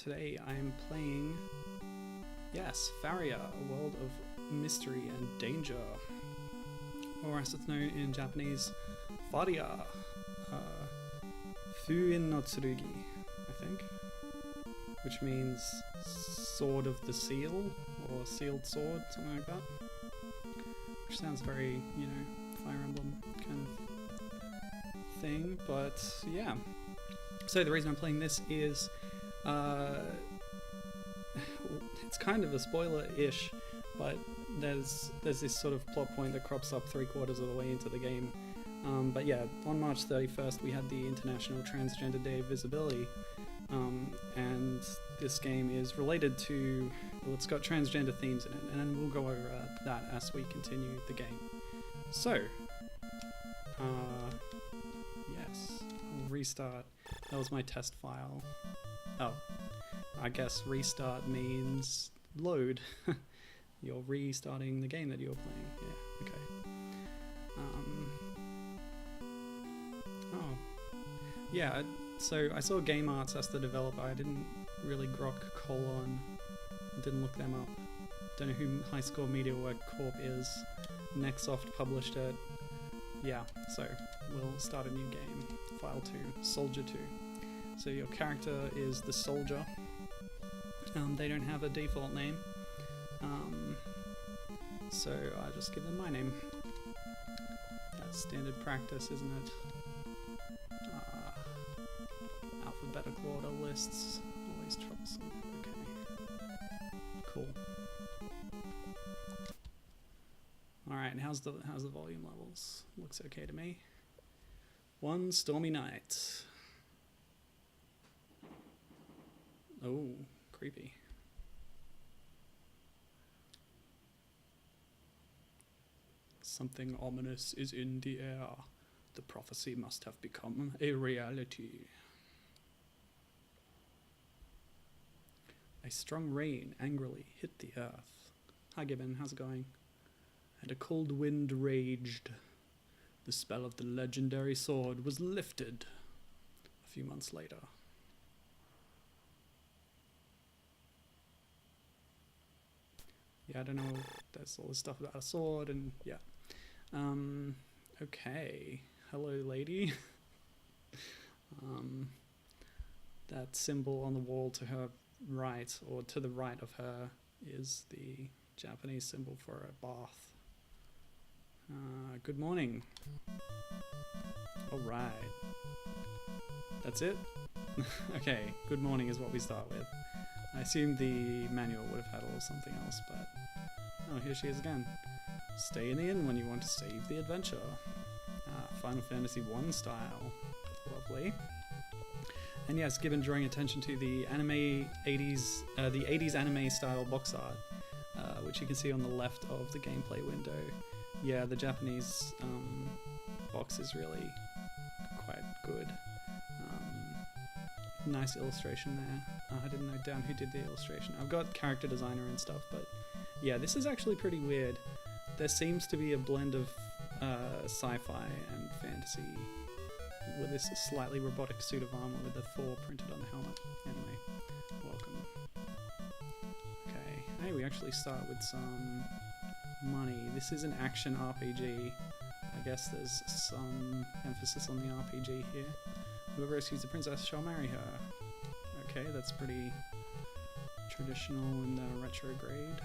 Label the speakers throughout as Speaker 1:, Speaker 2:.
Speaker 1: today I am playing, yes, Faria, a world of mystery and danger, or as it's known in Japanese, Faria, Fuin no Tsurugi, I think, which means Sword of the Seal, or Sealed Sword, something like that, which sounds very, you know, Fire Emblem kind of thing, but yeah. So the reason I'm playing this is, it's kind of a spoiler-ish, but there's this sort of plot point that crops up 3/4 of the way into the game. But yeah, on March 31st we had the International Transgender Day of Visibility, and this game is related to, well, it's got transgender themes in it, and we'll go over that as we continue the game. So, yes, I'll restart. That was my test file. Oh, I guess restart means load. You're restarting the game that you're playing. Yeah, okay. Oh, yeah, so I saw Game Arts as the developer. I didn't really grok colon, didn't look them up. Don't know who High Score Media Work Corp is. Nextsoft published it. Yeah, so we'll start a new game. File 2, Soldier 2. So your character is the soldier. They don't have a default name. So I just give them my name. That's standard practice, isn't it? Alphabetical order lists, always troublesome. Okay, cool. All right, how's the volume levels? Looks okay to me. One stormy night. Oh, creepy. Something ominous is in the air. The prophecy must have become a reality. A strong rain angrily hit the earth. Hi Gibbon, how's it going? And a cold wind raged. The spell of the legendary sword was lifted a few months later. Yeah, I don't know, there's all this stuff about a sword and yeah. Okay. Hello, lady. That symbol on the wall to her right, or to the right of her, is the Japanese symbol for a bath. Good morning. Alright. That's it? Okay, good morning is what we start with. I assumed the manual would have had a little something else, but... Oh, here she is again. Stay in the inn when you want to save the adventure. Final Fantasy I style. Lovely. And yes, given drawing attention to the anime 80s, the 80s anime style box art, which you can see on the left of the gameplay window. Yeah, the Japanese box is really quite good. Nice illustration there. I didn't note down who did the illustration. I've got character designer and stuff, but yeah, this is actually pretty weird. There seems to be a blend of sci-fi and fantasy with this slightly robotic suit of armor with the 4 printed on the helmet. Anyway, welcome. Okay, hey, we actually start with some money. This is an action RPG. I guess there's some emphasis on the RPG here. Whoever rescues the princess shall marry her. Okay, that's pretty traditional and retrograde.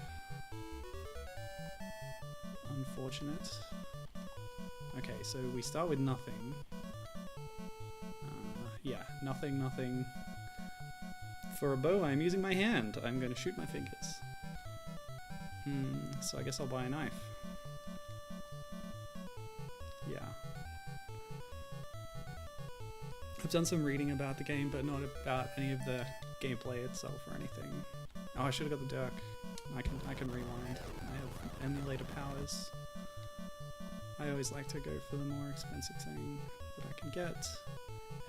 Speaker 1: Unfortunate. Okay, so we start with nothing. Yeah, nothing. For a bow, I'm using my hand. I'm going to shoot my fingers. So I guess I'll buy a knife. Yeah. I've done some reading about the game, but not about any of the gameplay itself or anything. Oh, I should have got the dirk. I can rewind. I have emulator powers. I always like to go for the more expensive thing that I can get.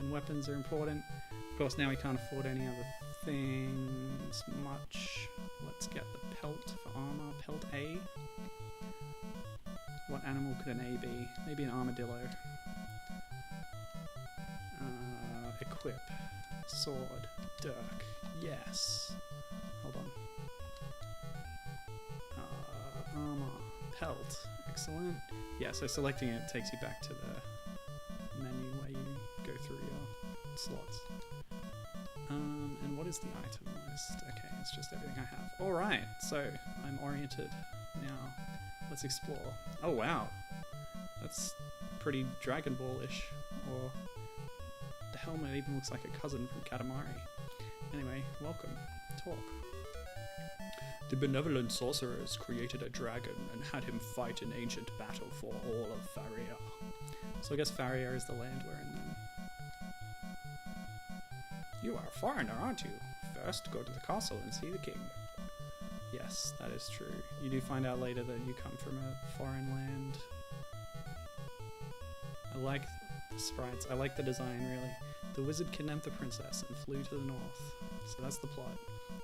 Speaker 1: And weapons are important. Of course, now we can't afford any other things much. Let's get the pelt for armor. Pelt A. What animal could an A be? Maybe an armadillo. Equip. Sword. Dirk. Yes. Hold on. Armor. Pelt. Excellent. Yeah, so selecting it takes you back to the menu where you go through your slots. And what is the item list? Okay, it's just everything I have. Alright, so I'm oriented now. Let's explore. Oh wow, that's pretty Dragon Ball-ish. Or the helmet even looks like a cousin from Katamari. Anyway, welcome. Talk. The benevolent sorcerers created a dragon and had him fight an ancient battle for all of Faria. So I guess Faria is the land we're in then. You are a foreigner, aren't you? First, go to the castle and see the king. Yes, that is true. You do find out later that you come from a foreign land. I like the sprites. I like the design, really. The wizard kidnapped the princess and flew to the north. So that's the plot.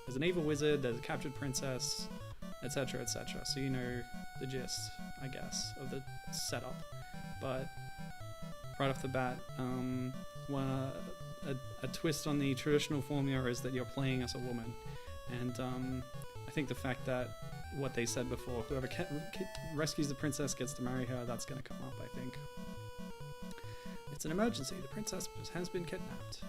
Speaker 1: There's an evil wizard, there's a captured princess, etc, etc. So you know the gist, I guess, of the setup. But right off the bat, a twist on the traditional formula is that you're playing as a woman. And I think the fact that what they said before, whoever rescues the princess gets to marry her, that's going to come up, I think. It's an emergency, the princess has been kidnapped.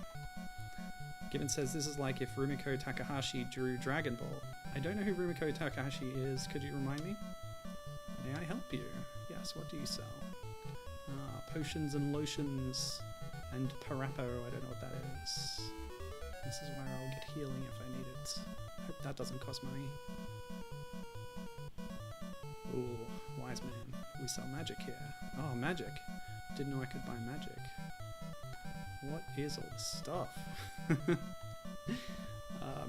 Speaker 1: Given says this is like if Rumiko Takahashi drew Dragon Ball. I don't know who Rumiko Takahashi is, could you remind me? May I help you? Yes, what do you sell? Potions and lotions and Parappo, I don't know what that is. This is where I'll get healing if I need it. Hope that doesn't cost money. Ooh, wise man. We sell magic here. Oh, magic. Didn't know I could buy magic. What is all this stuff?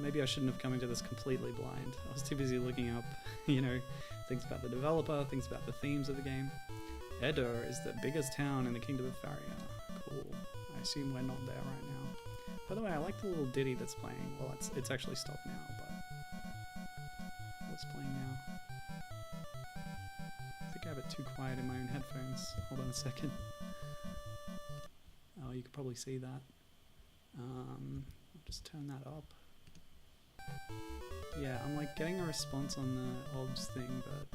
Speaker 1: Maybe I shouldn't have come into this completely blind. I was too busy looking up, things about the developer, things about the themes of the game. Edo is the biggest town in the Kingdom of Faria. Cool. I assume we're not there right now. By the way, I like the little ditty that's playing. Well, it's actually stopped now, but what's playing now? I think I have it too quiet in my own headphones. Hold on a second. Oh, you could probably see that. I'll just turn that up. Yeah, I'm like getting a response on the OBS thing, but...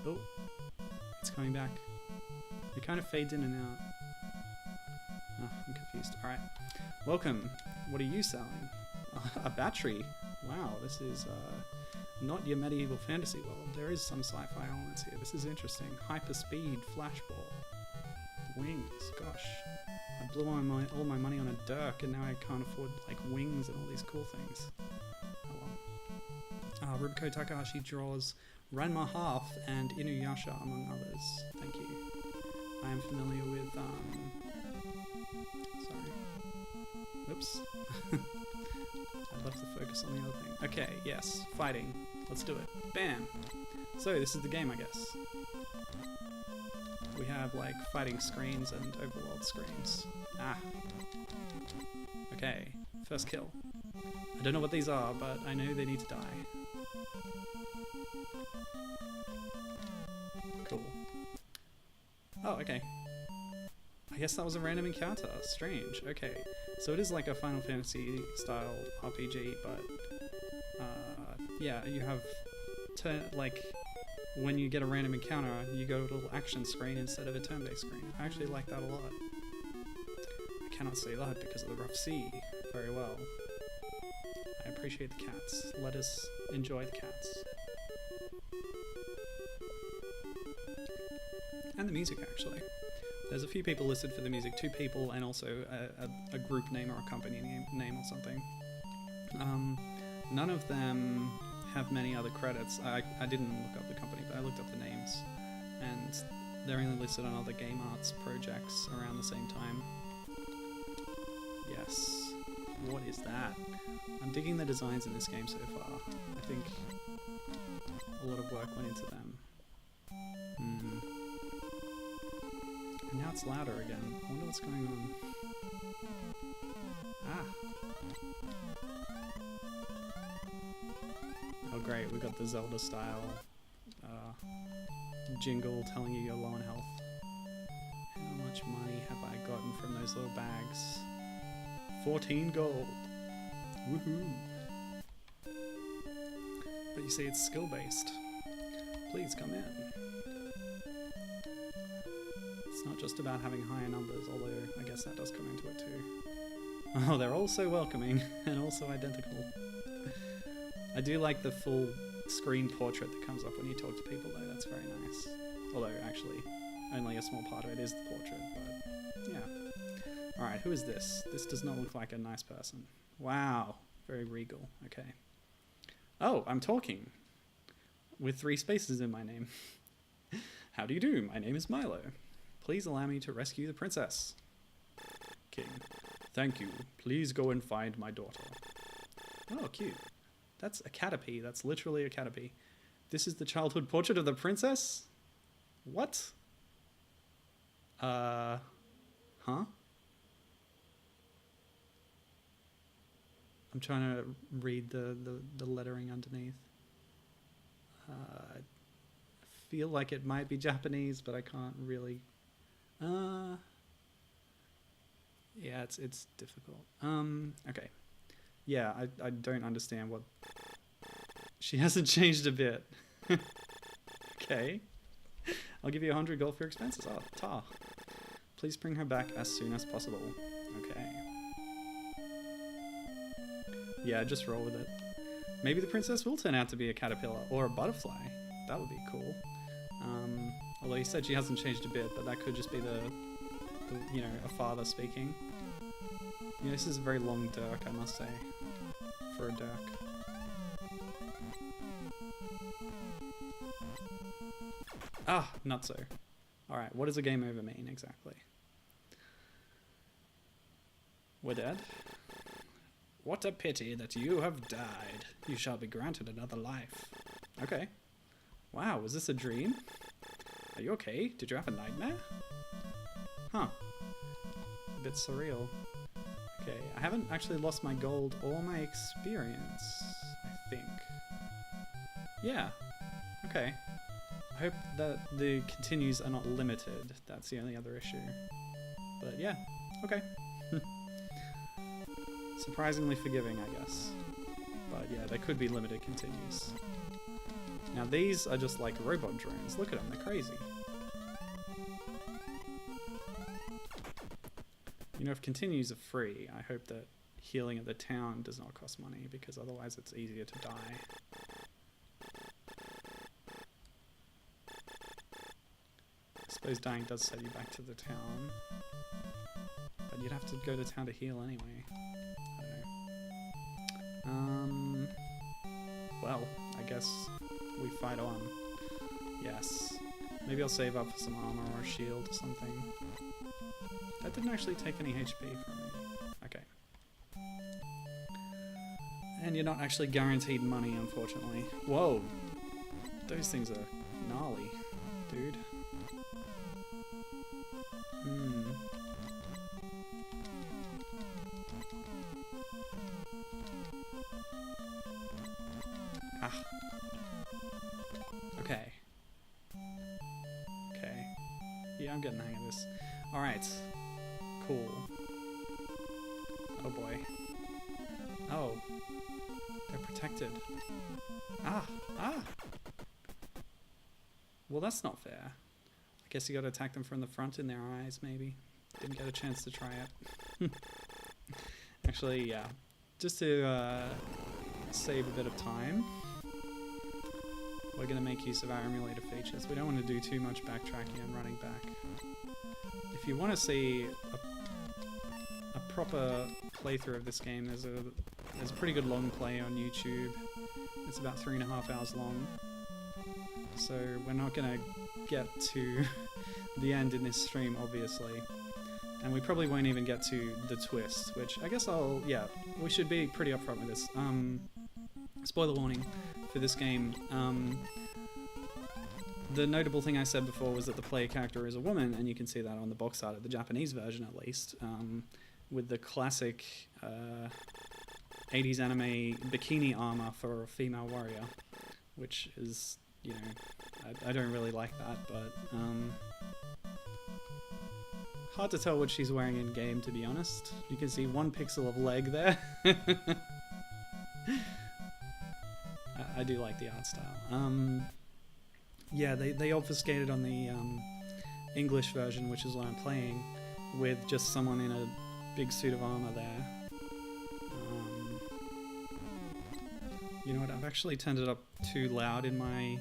Speaker 1: Oh, it's coming back. It kind of fades in and out. Oh, I'm confused. Alright. Welcome. What are you selling? A battery. Wow, this is not your medieval fantasy world. There is some sci-fi elements here. This is interesting. Hyperspeed, flashball. Wings, gosh. I blew all my money on a Dirk and now I can't afford like wings and all these cool things. Oh well. Rumiko Takahashi draws Ranma Half and Inuyasha among others. Thank you. I am familiar with sorry. Whoops. I left the focus on the other thing. Okay, yes, fighting. Let's do it. Bam! So this is the game, I guess. We have like fighting screens and overworld screens. Ah. Okay, first kill. I don't know what these are, but I know they need to die. Cool. Oh, okay. I guess that was a random encounter. Strange. Okay. So it is like a Final Fantasy style RPG, but yeah, you have when you get a random encounter, you go to a little action screen instead of a turn-based screen. I actually like that a lot. I cannot say that because of the rough sea very well. I appreciate the cats. Let us enjoy the cats. And the music, actually. There's a few people listed for the music, 2 people and also a group name or a company name or something. None of them have many other credits. I didn't look up the company, but I looked up the names. And they're only listed on other game arts projects around the same time. Yes. What is that? I'm digging the designs in this game so far. I think a lot of work went into them. And now it's louder again. I wonder what's going on. Ah! Oh great, we got the Zelda style jingle telling you you're low on health. How much money have I gotten from those little bags? 14 gold. Woohoo. But you see, it's skill-based. Please come in. It's not just about having higher numbers, although I guess that does come into it too. Oh, they're all so welcoming and also identical. I do like the full screen portrait that comes up when you talk to people though, that's very nice. Although actually, only a small part of it is the portrait, but yeah. Alright, who is this? This does not look like a nice person. Wow, very regal, okay. Oh, I'm talking. With 3 spaces in my name. How do you do? My name is Milo. Please allow me to rescue the princess. King. Thank you. Please go and find my daughter. Oh, cute. That's a caterpie. That's literally a caterpie. This is the childhood portrait of the princess? What? Huh? I'm trying to read the lettering underneath. I feel like it might be Japanese, but I can't really. Yeah, it's difficult. Okay. Yeah, I don't understand what. She hasn't changed a bit. Okay. I'll give you 100 gold for your expenses. Oh, ta. Please bring her back as soon as possible. Okay. Yeah, just roll with it. Maybe the princess will turn out to be a caterpillar or a butterfly. That would be cool. Although you said she hasn't changed a bit, but that could just be the you know, a father speaking. Yeah, this is a very long dirk, I must say, for a dirk. Ah, not so. Alright, what does a game over mean exactly? We're dead? What a pity that you have died. You shall be granted another life. Okay. Wow, was this a dream? Are you okay? Did you have a nightmare? Huh. A bit surreal. Okay, I haven't actually lost my gold or my experience, I think. Yeah. Okay. I hope that the continues are not limited. That's the only other issue. But yeah, okay. Surprisingly forgiving, I guess. But yeah, they could be limited continues. Now these are just like robot drones. Look at them, they're crazy. You know, if continues are free, I hope that healing at the town does not cost money, because otherwise it's easier to die. I suppose dying does set you back to the town. But you'd have to go to town to heal anyway. I don't know. Well, I guess we fight on. Yes. Maybe I'll save up for some armor or a shield or something. That didn't actually take any HP from me. Okay. And you're not actually guaranteed money, unfortunately. Whoa! Those things are gnarly, dude. Ah. Okay. Okay. Yeah, I'm getting the hang of this. Alright. Cool. Oh boy. Oh. They're protected. Ah! Ah! Well, that's not fair. I guess you gotta attack them from the front in their eyes, maybe. Didn't get a chance to try it. Actually, yeah. Just to save a bit of time, we're going to make use of our emulator features. We don't want to do too much backtracking and running back. If you want to see a proper playthrough of this game, there's a pretty good long play on YouTube. It's about 3.5 hours long. So we're not going to get to the end in this stream, obviously. And we probably won't even get to the twist, which I guess yeah, we should be pretty upfront with this. Spoiler warning for this game. The notable thing I said before was that the player character is a woman, and you can see that on the box art of the Japanese version at least, with the classic 80s anime bikini armor for a female warrior, which is, you know, I don't really like that, but Hard to tell what she's wearing in game, to be honest. You can see 1 pixel of leg there. I do like the art style. Yeah, they obfuscated on the English version, which is what I'm playing, with just someone in a big suit of armor there. You know what, I've actually turned it up too loud in my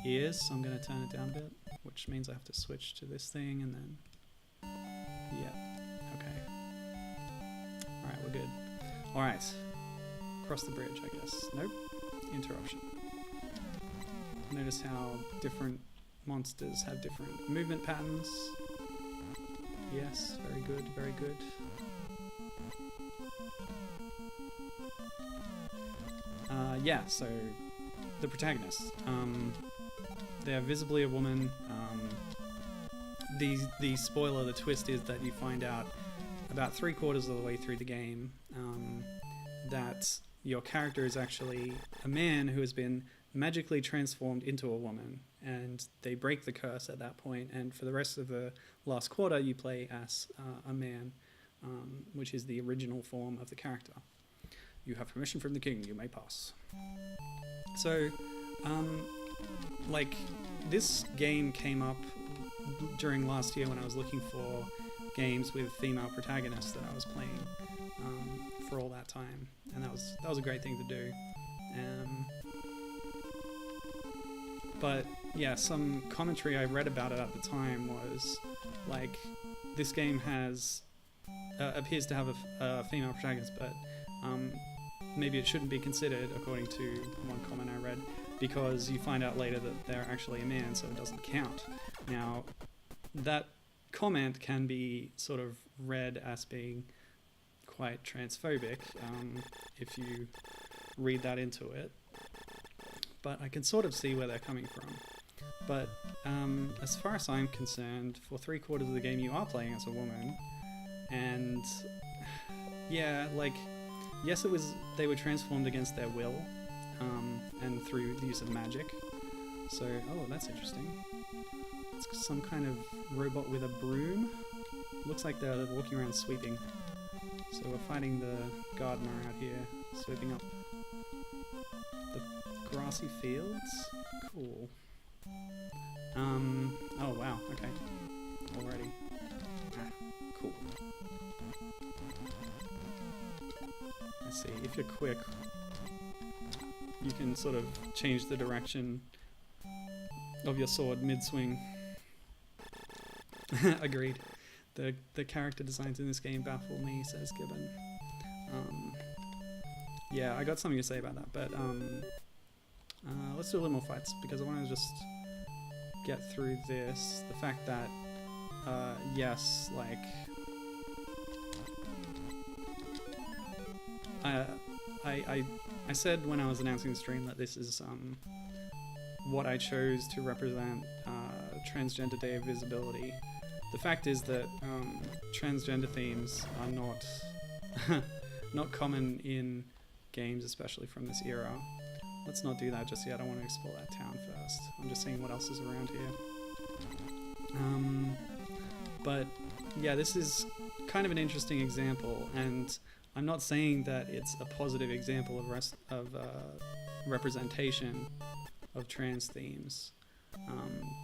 Speaker 1: ears, so I'm going to turn it down a bit, which means I have to switch to this thing and then... Yeah, okay. Alright, we're good. Alright, cross the bridge, I guess. Nope, interruption. Notice how different monsters have different movement patterns. Yes, very good, very good. Yeah, so the protagonists. They're visibly a woman. The spoiler, the twist is that you find out about 3/4 of the way through the game that your character is actually a man who has been magically transformed into a woman, and they break the curse at that point, and for the rest of the last quarter you play as a man, which is the original form of the character. You have permission from the king, you may pass. So, like, this game came up during last year when I was looking for games with female protagonists that I was playing for all that time, and that was a great thing to do. But yeah, some commentary I read about it at the time was like, this game has appears to have a female protagonist, but maybe it shouldn't be considered, according to one comment I read, because you find out later that they're actually a man, so it doesn't count. Now, that comment can be sort of read as being quite transphobic if you read that into it, but I can sort of see where they're coming from. But as far as I'm concerned, for 3/4 of the game you are playing as a woman, and yeah, like, yes, they were transformed against their will, and through the use of magic. So, oh, that's interesting. It's some kind of robot with a broom. Looks like they're walking around sweeping. So we're fighting the gardener out here, sweeping up the grassy fields. Cool. Oh wow, okay. Alrighty. Cool. Let's see, if you're quick, you can sort of change the direction of your sword mid-swing. Agreed. The character designs in this game baffle me, says Gibbon. Yeah, I got something to say about that, but let's do a little more fights, because I want to just get through this. The fact that, yes, like... I said when I was announcing the stream that this is what I chose to represent Transgender Day of Visibility. The fact is that transgender themes are not not common in games, especially from this era. Let's not do that just yet. I want to explore that town first. I'm just seeing what else is around here. But yeah, this is kind of an interesting example, and I'm not saying that it's a positive example of representation of trans themes,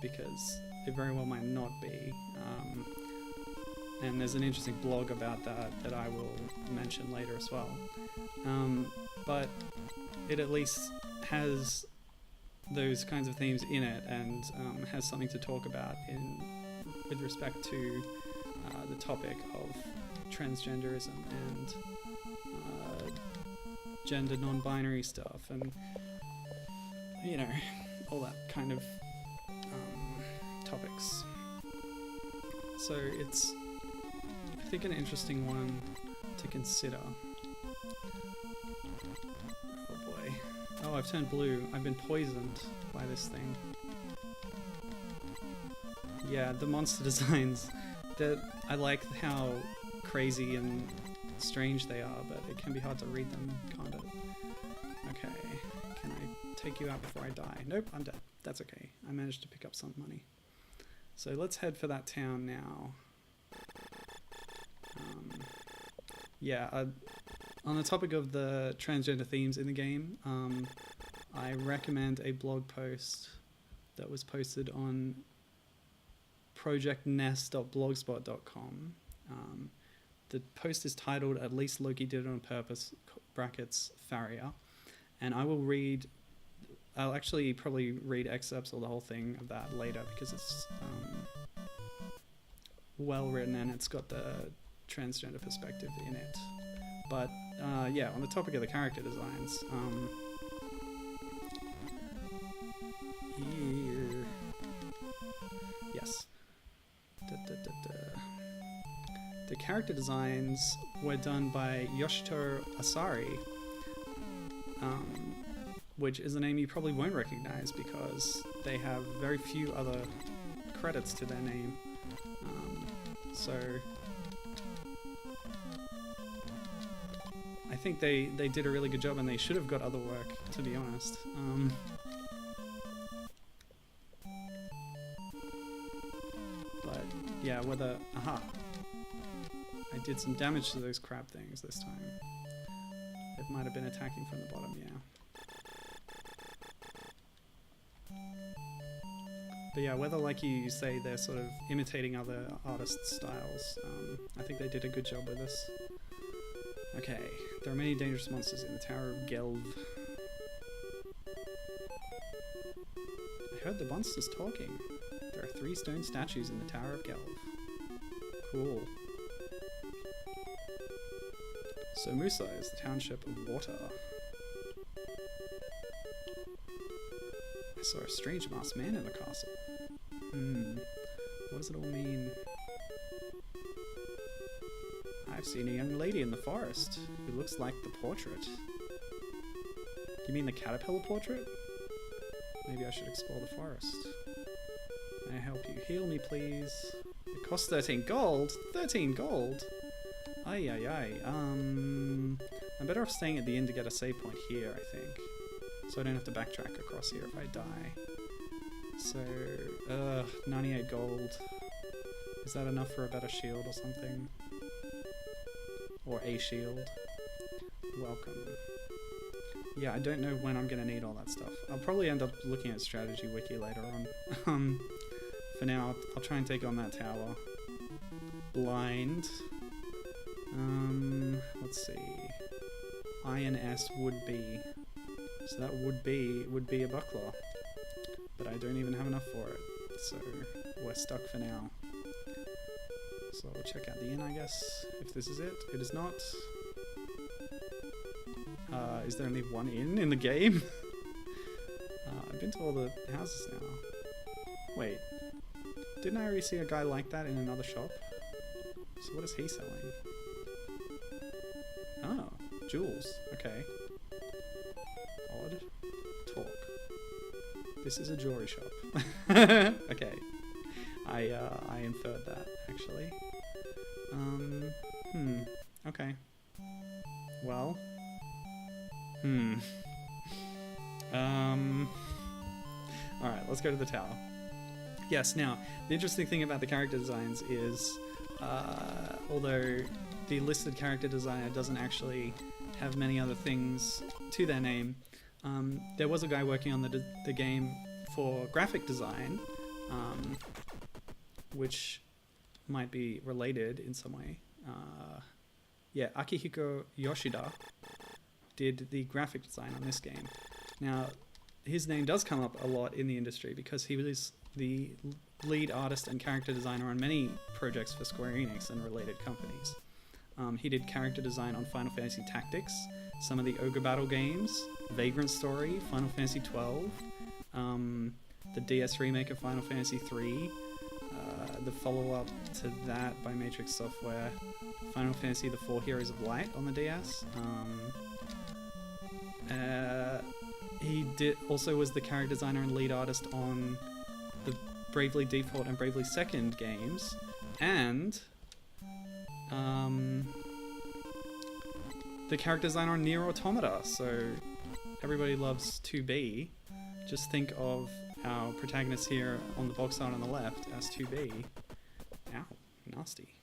Speaker 1: because it very well might not be. And there's an interesting blog about that I will mention later as well. But it at least has those kinds of themes in it, and has something to talk about with respect to the topic of transgenderism and gender non-binary stuff, and you know, all that kind of topics. So it's, I think, an interesting one to consider. Oh boy. Oh, I've turned blue. I've been poisoned by this thing. Yeah, the monster designs, I like how crazy and strange they are, but it can be hard to read them, can't it? Okay, can I take you out before I die? Nope, I'm dead. That's okay. I managed to pick up some money. So let's head for that town now. yeah, on the topic of the transgender themes in the game, I recommend a blog post that was posted on projectnest.blogspot.com. The post is titled "At Least Loki Did It on Purpose" (brackets Faria), and I'll actually probably read excerpts or the whole thing of that later because it's well written and it's got the transgender perspective in it. But yeah, on the topic of the character designs, here, yes. The character designs were done by Yoshito Asari, which is a name you probably won't recognize because they have very few other credits to their name. So I think they did a really good job and they should have got other work, to be honest. But yeah, whether... Aha! I did some damage to those crab things this time. It might have been attacking from the bottom, yeah. But yeah, whether, like you say, they're sort of imitating other artists' styles, I think they did a good job with this. Okay, there are many dangerous monsters in the Tower of Gelv. I heard the monsters talking. There are 3 stone statues in the Tower of Gelv. Cool. So Musa is the township of water. I saw a strange masked man in the castle. What does it all mean? I've seen a young lady in the forest who looks like the portrait. You mean the caterpillar portrait? Maybe I should explore the forest. May I help you? Heal me, please. It costs 13 gold? 13 gold? Ay, ay, ay. I'm better off staying at the inn to get a save point here, I think. So I don't have to backtrack across here if I die. So, 98 gold. Is that enough for a better shield or something? Or a shield? Welcome. Yeah, I don't know when I'm going to need all that stuff. I'll probably end up looking at strategy wiki later on. For now, I'll try and take on that tower. Blind. Let's see. INS would be. So that would be a buckler. But I don't even have enough for it. So we're stuck for now. So we'll check out the inn, I guess, if this is it. It is not. Is there only one inn in the game? I've been to all the houses now. Wait. Didn't I already see a guy like that in another shop? So what is he selling? Oh, jewels. Okay. Odd. Talk. This is a jewelry shop. Okay. I inferred that, actually. Okay. Well. Alright, let's go to the tower. Yes, now, the interesting thing about the character designs is, although the listed character designer doesn't actually have many other things to their name, there was a guy working on the game for graphic design, which might be related in some way. Yeah, Akihiko Yoshida did the graphic design on this game. Now, his name does come up a lot in the industry because he was the lead artist and character designer on many projects for Square Enix and related companies. He did character design on Final Fantasy Tactics, some of the Ogre Battle games, Vagrant Story, Final Fantasy XII, the DS remake of Final Fantasy III, the follow-up to that by Matrix Software, Final Fantasy The Four Heroes of Light on the DS. He also was the character designer and lead artist on the Bravely Default and Bravely Second games, and the character designer on Nier Automata. So everybody loves 2B. Just think of our protagonist here on the box art on the left as 2B. Ow, nasty.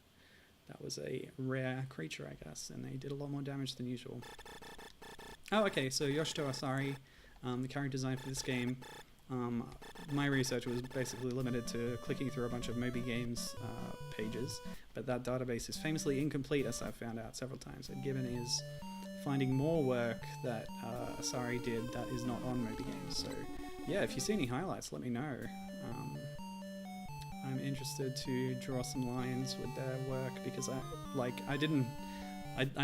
Speaker 1: That was a rare creature, I guess, and they did a lot more damage than usual. Oh, okay, so Yoshito Asari, the character design for this game, my research was basically limited to clicking through a bunch of Moby Games pages, but that database is famously incomplete, as I've found out several times, and Gibbon is finding more work that Asari did that is not on Moby Games. So yeah, if you see any highlights, let me know. I'm interested to draw some lines with their work, because I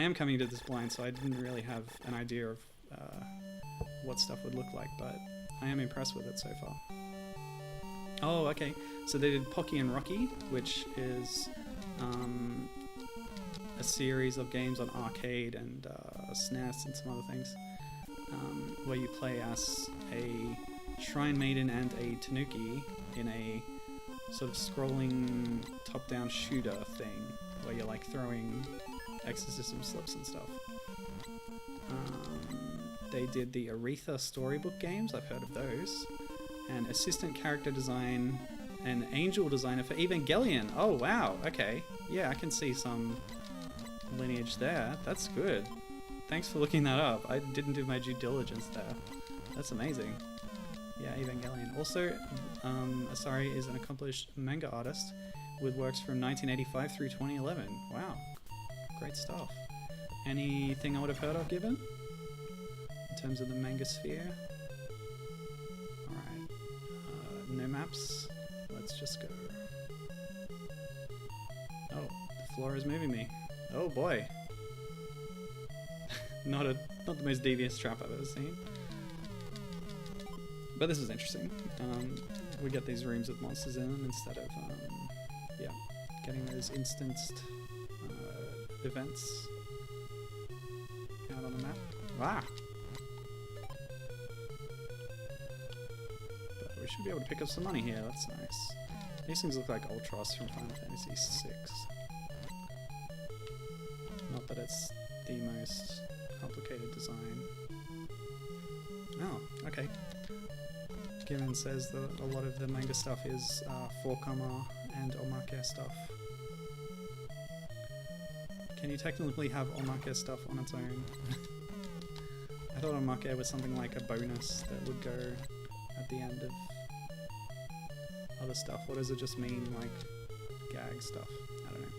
Speaker 1: am coming to this blind, so I didn't really have an idea of what stuff would look like, but I am impressed with it so far. Oh, okay, so they did Pocky and Rocky, which is a series of games on arcade and SNES and some other things, where you play as a shrine maiden and a tanuki in a sort of scrolling top-down shooter thing, where you're like throwing exorcism slips and stuff. They did the Aretha storybook games, I've heard of those, and assistant character design and angel designer for Evangelion. Oh wow, okay, yeah, I can see some lineage there. That's good. Thanks for looking that up. I didn't do my due diligence there. That's amazing. Yeah, Evangelion. Also, Asari is an accomplished manga artist with works from 1985 through 2011. Wow, great stuff. Anything I would have heard of, Gibbon? In terms of the manga sphere? Alright, no maps. Let's just go. Oh, the floor is moving me. Oh boy. Not the most devious trap I've ever seen. But this is interesting. We get these rooms with monsters in them instead of, yeah, getting those instanced events out on the map. Ah! But we should be able to pick up some money here, that's nice. These things look like Ultros from Final Fantasy VI. Not that it's the most complicated design. Oh, okay. Given says that a lot of the manga stuff is 4-kama and omake stuff. Can you technically have omake stuff on its own? I thought omake was something like a bonus that would go at the end of other stuff. What does it just mean, like gag stuff? I don't know.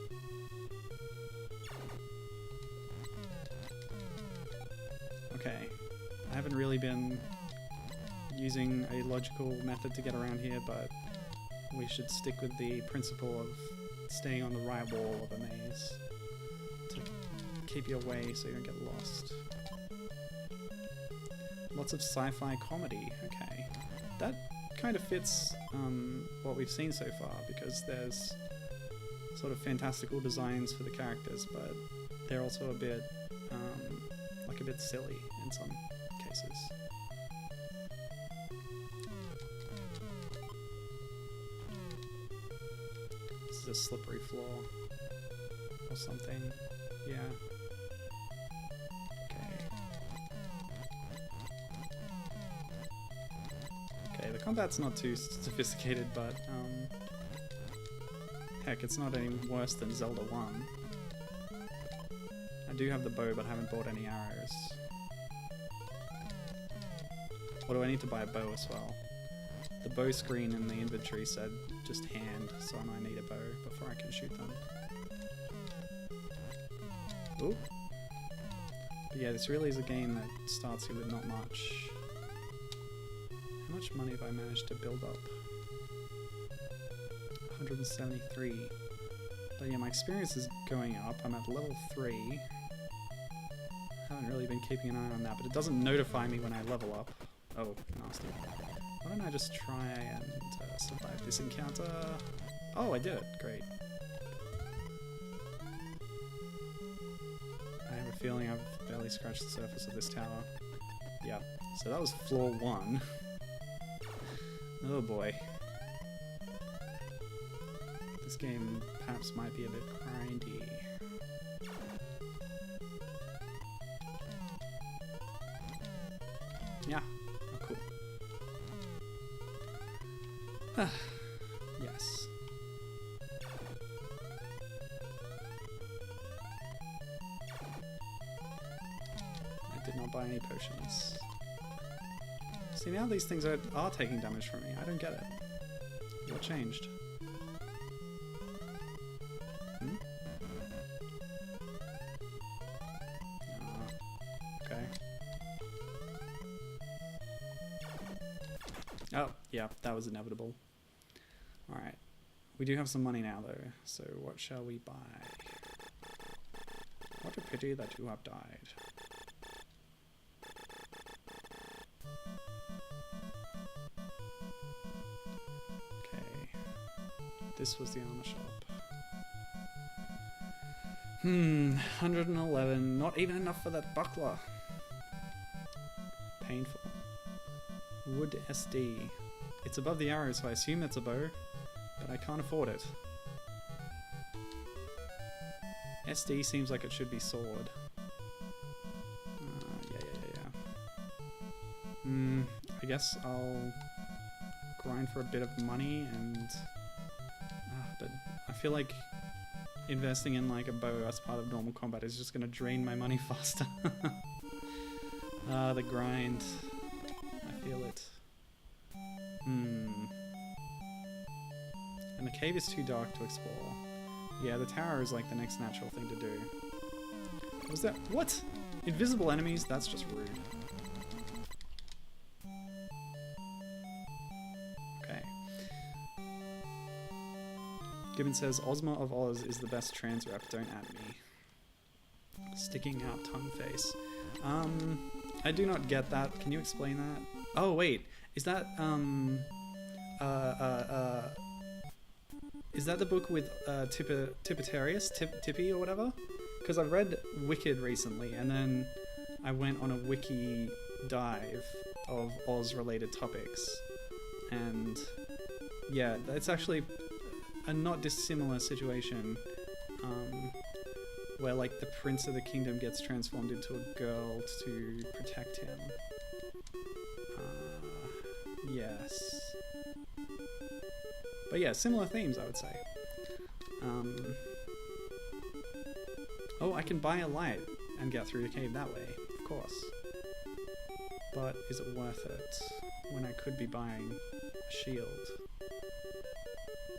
Speaker 1: Okay, I haven't really been using a logical method to get around here, but we should stick with the principle of staying on the right wall of a maze to keep you away so you don't get lost. Lots of sci-fi comedy, okay. That kind of fits what we've seen so far, because there's sort of fantastical designs for the characters, but they're also a bit silly in some cases. This is a slippery floor or something. Yeah. Okay. Okay, the combat's not too sophisticated, but heck, it's not any worse than Zelda 1. I do have the bow, but I haven't bought any arrows. Or do I need to buy a bow as well? The bow screen in the inventory said just hand, so I might need a bow before I can shoot them. Ooh. But yeah, this really is a game that starts you with not much. How much money have I managed to build up? 173. But yeah, my experience is going up. I'm at level 3. Haven't really been keeping an eye on that, but it doesn't notify me when I level up. Oh, nasty. Why don't I just try and survive this encounter? Oh, I did it. Great. I have a feeling I've barely scratched the surface of this tower. Yeah, so that was floor 1. Oh boy. This game perhaps might be a bit grindy. Yeah. Oh, cool. Yes. want to buy any potions. See, now these things are taking damage from me. I don't get it. What changed? Hmm? Okay. Oh, yeah, that was inevitable. Alright. We do have some money now, though. So what shall we buy? What a pity that you have died. Okay. This was the armor shop. 111. Not even enough for that buckler. Painful. Wood SD. It's above the arrow, so I assume that's a bow, but I can't afford it. SD seems like it should be sword. Yeah. I guess I'll grind for a bit of money and... but I feel like investing in like a bow as part of normal combat is just going to drain my money faster. The grind. I feel it. And the cave is too dark to explore. Yeah, the tower is like the next natural thing to do. What was that? What? Invisible enemies? That's just rude. Okay. Gibbon says, Ozma of Oz is the best trans rep, don't at me. Sticking out tongue face. I do not get that. Can you explain that? Oh, wait. Is that, is that the book with Tippetarius? Tippy or whatever? Because I've read Wicked recently, and then I went on a wiki dive of Oz-related topics. And yeah, it's actually a not dissimilar situation, where like the prince of the kingdom gets transformed into a girl to protect him. Yes. But yeah, similar themes, I would say. Oh, I can buy a light and get through the cave that way, of course. But is it worth it when I could be buying a shield?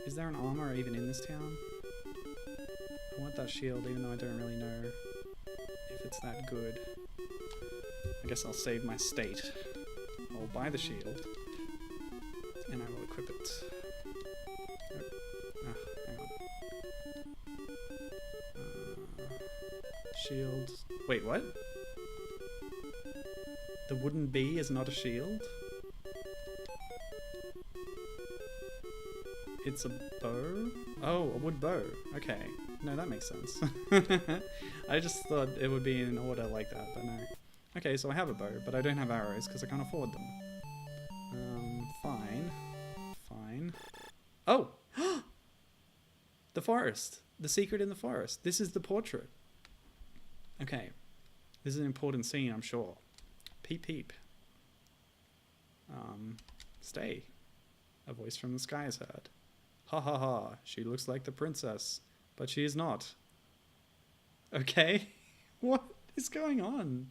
Speaker 1: Is there an armor even in this town? I want that shield, even though I don't really know if it's that good. I guess I'll save my state. I'll buy the shield, and I will equip it. Hang on. Shield. Wait, what? The wooden bee is not a shield? It's a bow? Oh, a wood bow. Okay. No, that makes sense. I just thought it would be in order like that, but no. Okay, so I have a bow, but I don't have arrows because I can't afford them. Fine. Fine. Oh! The forest! The secret in the forest. This is the portrait. Okay. This is an important scene, I'm sure. Peep peep. Stay. A voice from the sky is heard. Ha ha ha, she looks like the princess, but she is not. Okay. What is going on?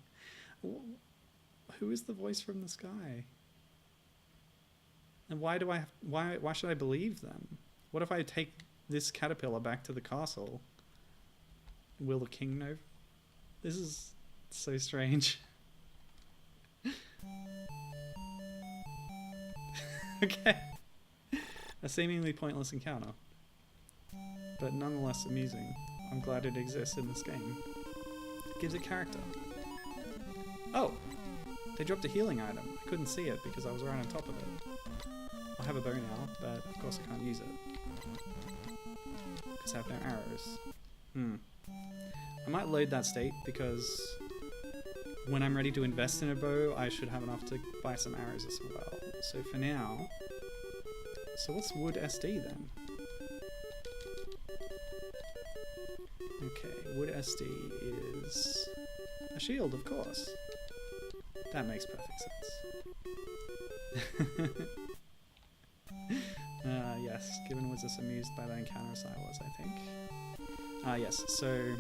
Speaker 1: Who is the voice from the sky? And why do I have, why should I believe them? What if I take this caterpillar back to the castle? Will the king know? This is so strange. Okay. A seemingly pointless encounter, but nonetheless amusing. I'm glad it exists in this game. It gives it character. Oh! They dropped a healing item. I couldn't see it because I was right on top of it. I have a bow now, but of course I can't use it. Because I have no arrows. I might load that state because when I'm ready to invest in a bow, I should have enough to buy some arrows as well. So for now... So what's wood SD then? Okay, wood SD is a shield, of course. That makes perfect sense. Yes, Gibbon was as amused by that encounter as I was, I think. Yes, so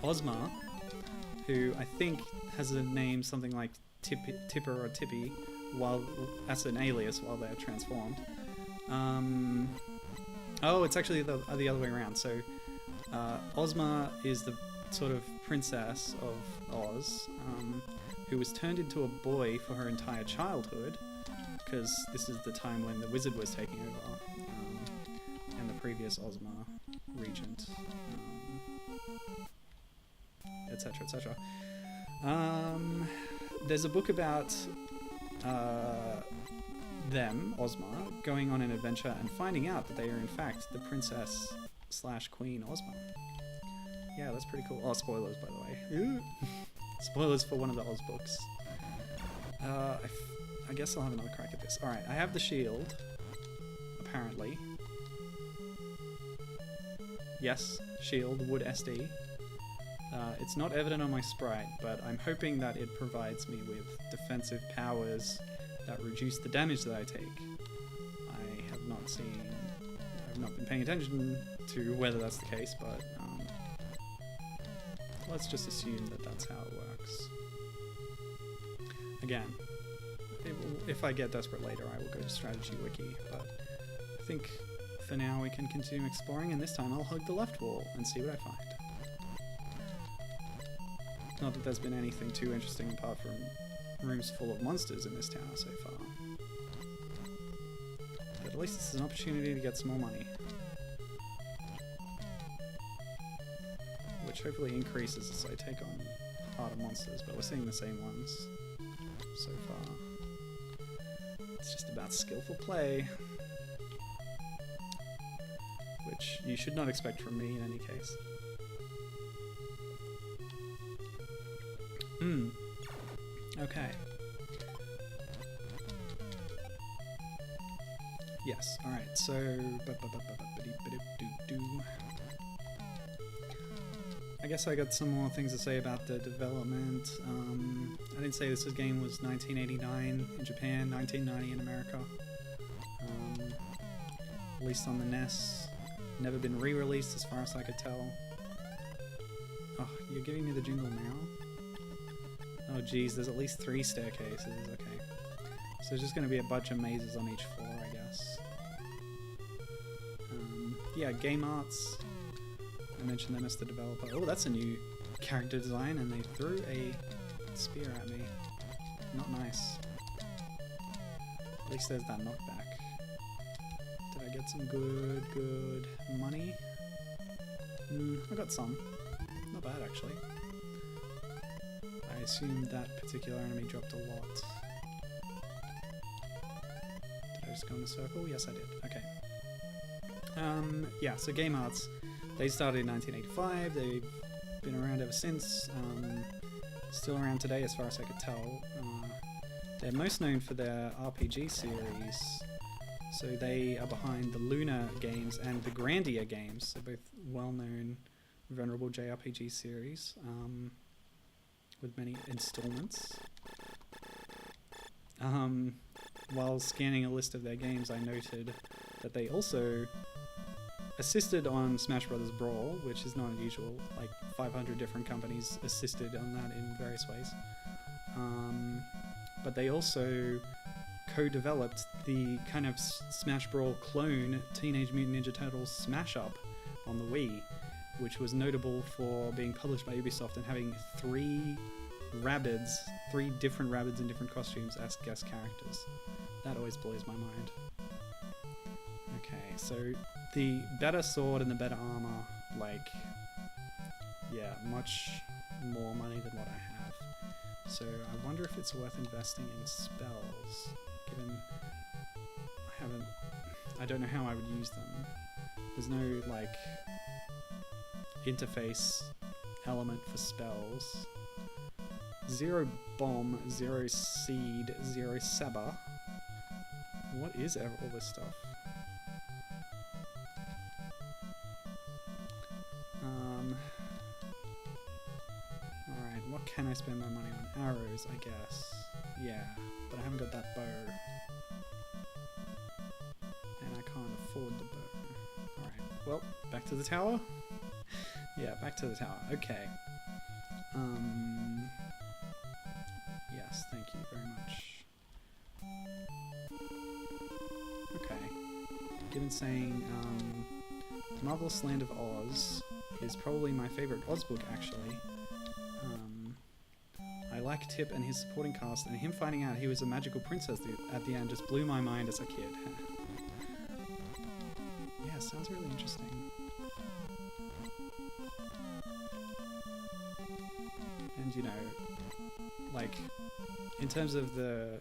Speaker 1: Ozma who I think has a name something like Tipper or Tippy, while as an alias while they're transformed. Oh, it's actually the other way around. So Ozma is the sort of princess of Oz, who was turned into a boy for her entire childhood, because this is the time when the wizard was taking over, and the previous Ozma regent, etc., etc. There's a book about them, Ozma, going on an adventure and finding out that they are in fact the princess / Queen Ozma. Yeah, that's pretty cool. Oh, spoilers, by the way. Spoilers for one of the Oz books. I guess I'll have another crack at this. Alright, I have the shield, apparently. Yes, shield, wood SD. It's not evident on my sprite, but I'm hoping that it provides me with defensive powers that reduce the damage that I take. I have not been paying attention to whether that's the case, but let's just assume that that's how it works. Again, if I get desperate later, I will go to Strategy Wiki, but I think for now we can continue exploring, and this time I'll hug the left wall and see what I find. Not that there's been anything too interesting apart from rooms full of monsters in this tower so far. But at least this is an opportunity to get some more money. Which hopefully increases as I take on harder monsters, but we're seeing the same ones so far. It's just about skillful play. Which you should not expect from me in any case. Okay. Yes, alright, so... I guess I got some more things to say about the development. I didn't say this game was 1989 in Japan, 1990 in America. Released on the NES. Never been re-released as far as I could tell. Oh, you're giving me the jingle now? Oh geez, there's at least 3 staircases, okay. So there's just going to be a bunch of mazes on each floor, I guess. Yeah, game arts. I mentioned them as the developer. Oh, that's a new character design, and they threw a spear at me. Not nice. At least there's that knockback. Did I get some good money? I got some. Not bad, actually. I assumed that particular enemy dropped a lot. Did I just go in a circle? Yes, I did. Okay. Yeah, so Game Arts, they started in 1985. They've been around ever since. Still around today, as far as I could tell. They're most known for their RPG series. So they are behind the Luna games and the Grandia games. They're both well-known, venerable JRPG series. With many installments. While scanning a list of their games, I noted that they also assisted on Smash Bros. Brawl, which is not unusual. Like 500 different companies assisted on that in various ways. But they also co-developed the kind of Smash Brawl clone Teenage Mutant Ninja Turtles Smash Up on the Wii, which was notable for being published by Ubisoft and having 3 different Rabbids in different costumes as guest characters. That always blows my mind. Okay, so the better sword and the better armor, like, yeah, much more money than what I have. So I wonder if it's worth investing in spells, given I don't know how I would use them. There's no, like, interface element for spells. 0 bomb, 0 seed, 0 Seba. What is all this stuff? Alright, what can I spend my money on? Arrows, I guess. Yeah, but I haven't got that bow. And I can't afford the bow. Alright, well, back to the tower? Yeah, back to the tower. Okay. Yes, thank you very much. Okay. Given saying, Marvelous Land of Oz is probably my favourite Oz book, actually. I like Tip and his supporting cast, and him finding out he was a magical princess at the end just blew my mind as a kid. Yeah, sounds really interesting. And, you know, like, in terms of the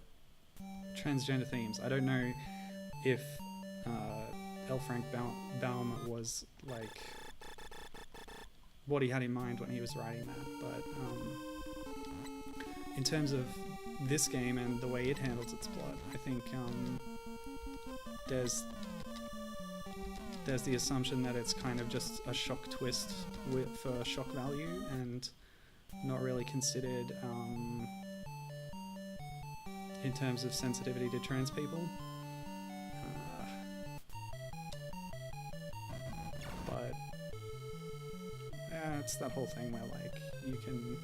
Speaker 1: transgender themes, I don't know if L. Frank Baum was, like, what he had in mind when he was writing that, but in terms of this game and the way it handles its plot, I think there's the assumption that it's kind of just a shock twist for shock value and not really considered in terms of sensitivity to trans people. But it's that whole thing where, like, you can...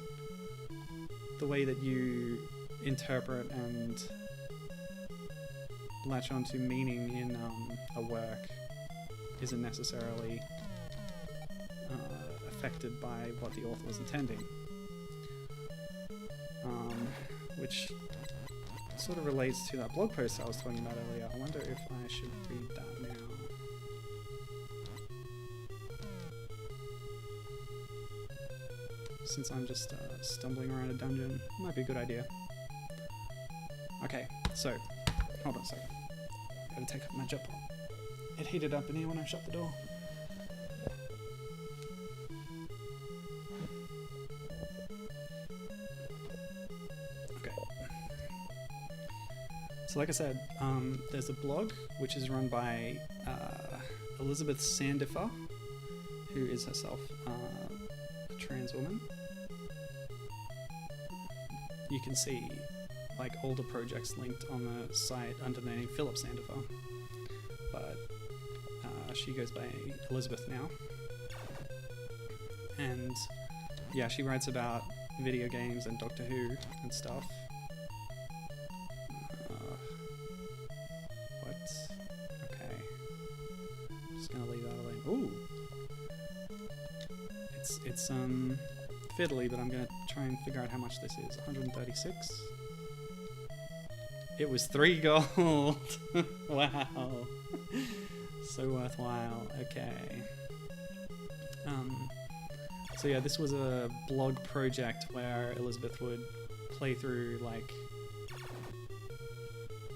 Speaker 1: the way that you interpret and latch onto meaning in a work isn't necessarily affected by what the author was intending. Which sort of relates to that blog post I was talking about earlier. I wonder if I should read that now. Since I'm just stumbling around a dungeon, might be a good idea. Okay, so, hold on a second. Gotta take up my jumper. It heated up in here when I shut the door. Okay. So like I said, there's a blog which is run by Elizabeth Sandifer, who is herself a trans woman. You can see like older projects linked on the site under the name Philip Sandifer, but she goes by Elizabeth now. And yeah, she writes about video games and Doctor Who and stuff. What? Okay. I'm just gonna leave that alone. Ooh! It's fiddly, but I'm gonna try and figure out how much this is. 136? It was 3 gold! Wow! So worthwhile. Okay. So yeah, this was a blog project where Elizabeth would play through, like,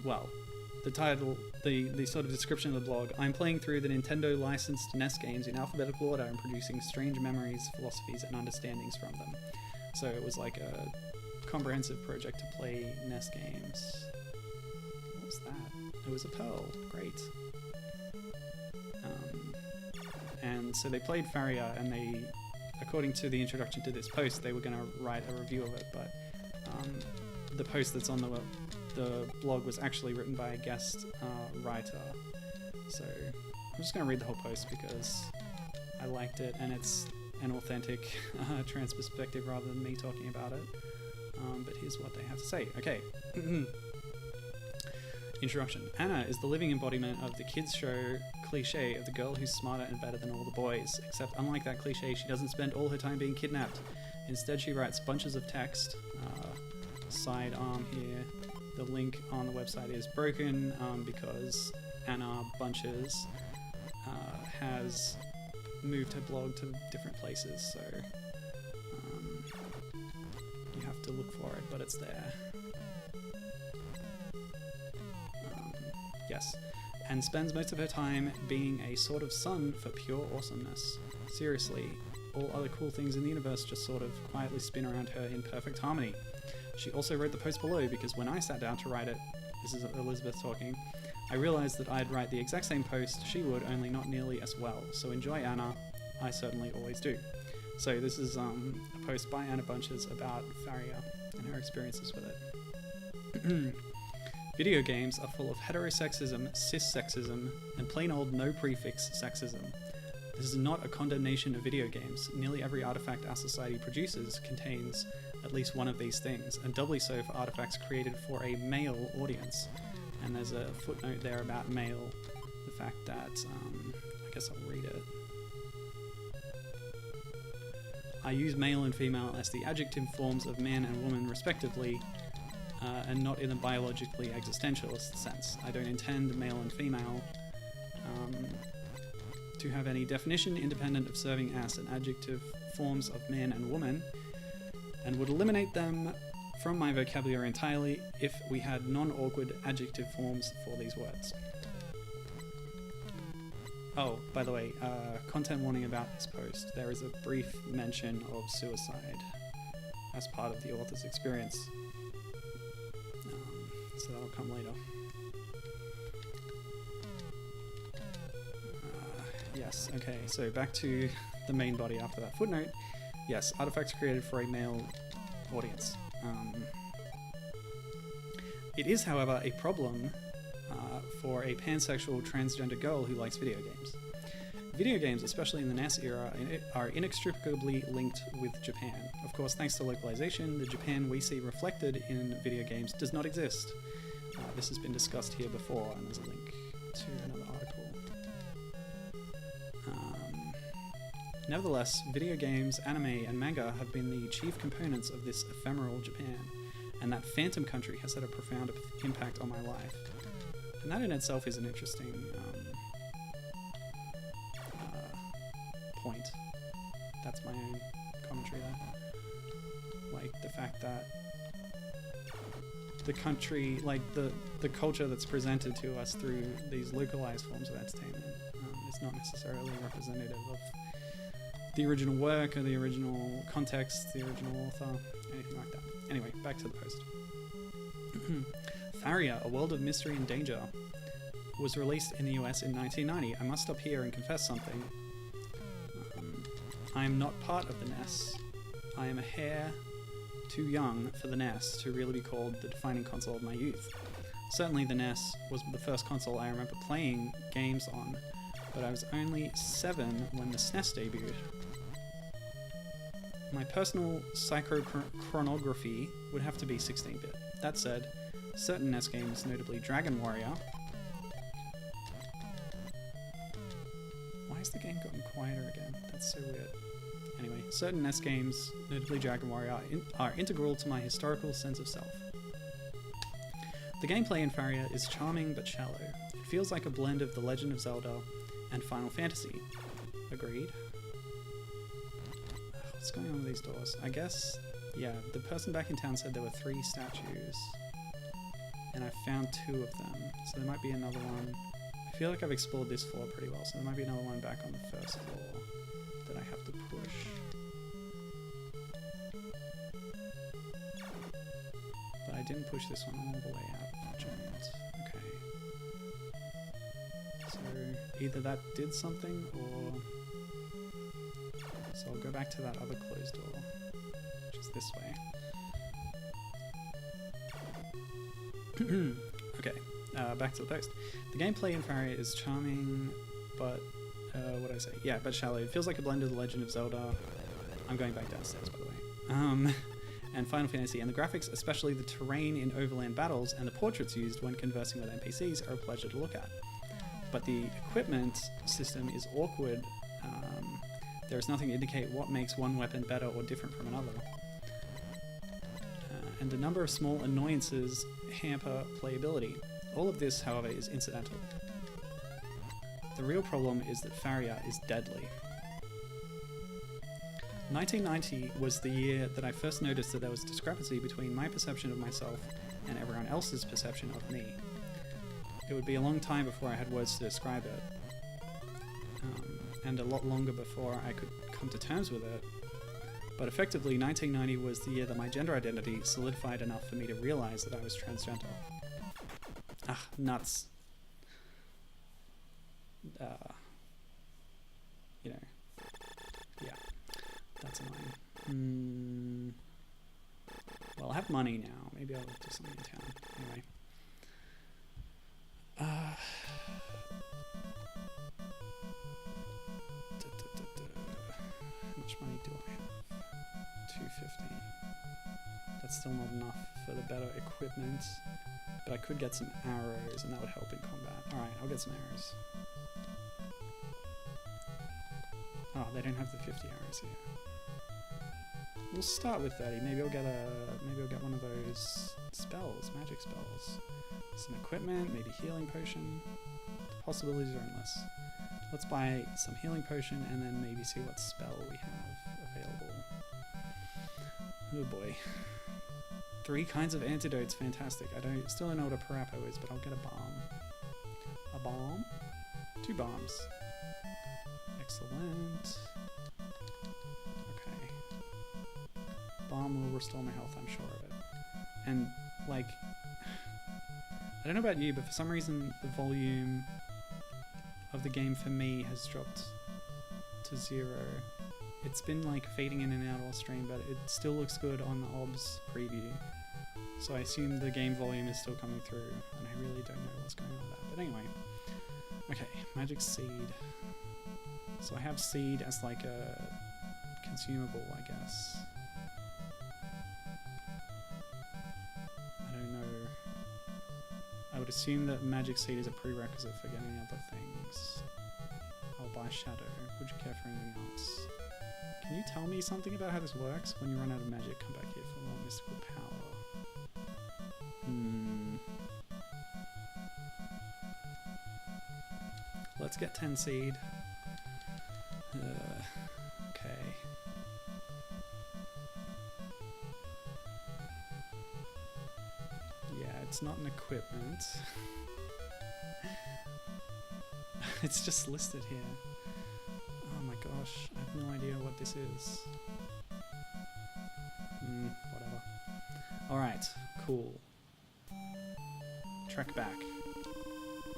Speaker 1: well, the title, the sort of description of the blog: I'm playing through the Nintendo licensed NES games in alphabetical order and producing strange memories, philosophies, and understandings from them. So it was like a comprehensive project to play NES games. What was that? It was a Pearl. Great. And so they played Faria, and they, according to the introduction to this post, they were going to write a review of it, but the post that's on the blog was actually written by a guest writer. So I'm just going to read the whole post because I liked it, and it's an authentic trans perspective rather than me talking about it. But here's what they have to say. Okay. Introduction. Anna is the living embodiment of the kids' show cliche of the girl who's smarter and better than all the boys, except unlike that cliche, she doesn't spend all her time being kidnapped. Instead, she writes bunches of text. Sidearm here. The link on the website is broken because Anna Bunches has moved her blog to different places, so you have to look for it, but it's there. Yes, and spends most of her time being a sort of sun for pure awesomeness. Seriously, all other cool things in the universe just sort of quietly spin around her in perfect harmony. She also wrote the post below because when I sat down to write it, this is Elizabeth talking, I realized that I'd write the exact same post she would, only not nearly as well. So enjoy, Anna. I certainly always do. So this is a post by Anna Bunches about Faria and her experiences with it. Video games are full of heterosexism, cis-sexism, and plain old no-prefix sexism. This is not a condemnation of video games. Nearly every artifact our society produces contains at least one of these things, and doubly so for artifacts created for a male audience. And there's a footnote there about male, the fact that, I guess I'll read it. I use male and female as the adjective forms of man and woman respectively, and not in a biologically existentialist sense. I don't intend male and female to have any definition independent of serving as an adjective forms of man and woman, and would eliminate them from my vocabulary entirely if we had non-awkward adjective forms for these words. Oh, by the way, content warning about this post. There is a brief mention of suicide as part of the author's experience. So that'll come later. Yes, okay, so back to the main body after that footnote. Yes, artifacts created for a male audience. It is, however, a problem for a pansexual transgender girl who likes video games. Video games, especially in the NES era, are inextricably linked with Japan. Of course, thanks to localization, the Japan we see reflected in video games does not exist. This has been discussed here before, and there's a link to another article. Nevertheless, video games, anime, and manga have been the chief components of this ephemeral Japan, and that phantom country has had a profound impact on my life. And that in itself is an interesting point. That's my own commentary there. Like, the fact that the country, like the culture that's presented to us through these localized forms of entertainment is not necessarily representative of the original work or the original context, the original author, anything like that. Anyway, back to the post. Faria, A World of Mystery and Danger, was released in the US in 1990. I must stop here and confess something. I am not part of the NES. I am a hair too young for the NES to really be called the defining console of my youth. Certainly the NES was the first console I remember playing games on, but I was only 7 when the SNES debuted. My personal psychochronography would have to be 16-bit. That said, certain NES games, notably Dragon Warrior... Why has the game gotten quieter again? That's so weird. Anyway, certain NES games, notably Dragon Warrior, are integral to my historical sense of self. The gameplay in Faria is charming but shallow. It feels like a blend of The Legend of Zelda and Final Fantasy. Agreed. What's going on with these doors? I guess, yeah, the person back in town said there were 3 statues, and I found 2 of them, so there might be another one. I feel like I've explored this floor pretty well, so there might be another one back on the first floor that I have to push. But I didn't push this one all the way out of the giant. Okay. So either that did something, or... So I'll go back to that other closed door, which is this way. Okay, back to the post. The gameplay in Faria is charming, but, what did I say? Yeah, but shallow. It feels like a blend of The Legend of Zelda. I'm going back downstairs, by the way. And Final Fantasy, and the graphics, especially the terrain in overland battles and the portraits used when conversing with NPCs, are a pleasure to look at. But the equipment system is awkward. There is nothing to indicate what makes one weapon better or different from another. And a number of small annoyances hamper playability. All of this, however, is incidental. The real problem is that Faria is deadly. 1990 was the year that I first noticed that there was a discrepancy between my perception of myself and everyone else's perception of me. It would be a long time before I had words to describe it. And a lot longer before I could come to terms with it. But effectively, 1990 was the year that my gender identity solidified enough for me to realize that I was transgender. Ah, nuts. You know, yeah, that's annoying. Well, I have money now. Maybe I'll do something in town. Anyway. much money do I have? 250. That's still not enough for the better equipment, but I could get some arrows and that would help in combat. Alright, I'll get some arrows. Oh, they don't have the 50 arrows here. We'll start with 30. Maybe I'll get one of those spells, magic spells. Some equipment, maybe healing potion. The possibilities are endless. Let's buy some healing potion and then maybe see what spell we have available. Oh boy. 3 kinds of antidotes, fantastic. Still don't know what a parappo is, but I'll get a balm. A balm? 2 bombs. Excellent. Okay. Balm will restore my health, I'm sure of it. And, like, I don't know about you, but for some reason the volume of the game for me has dropped to 0. It's been like fading in and out all stream, but it still looks good on the OBS preview. So I assume the game volume is still coming through, and I really don't know what's going on with that. But anyway, okay, magic seed. So I have seed as like a consumable, I guess. I don't know. I would assume that magic seed is a prerequisite for getting other things. I'll buy shadow. Would you care for anything else? Can you tell me something about how this works? When you run out of magic, come back here for more mystical power. Let's get 10 seed. Okay. Yeah, it's not an equipment. It's just listed here. Oh my gosh, I have no idea what this is. Whatever. Alright, cool. Trek back.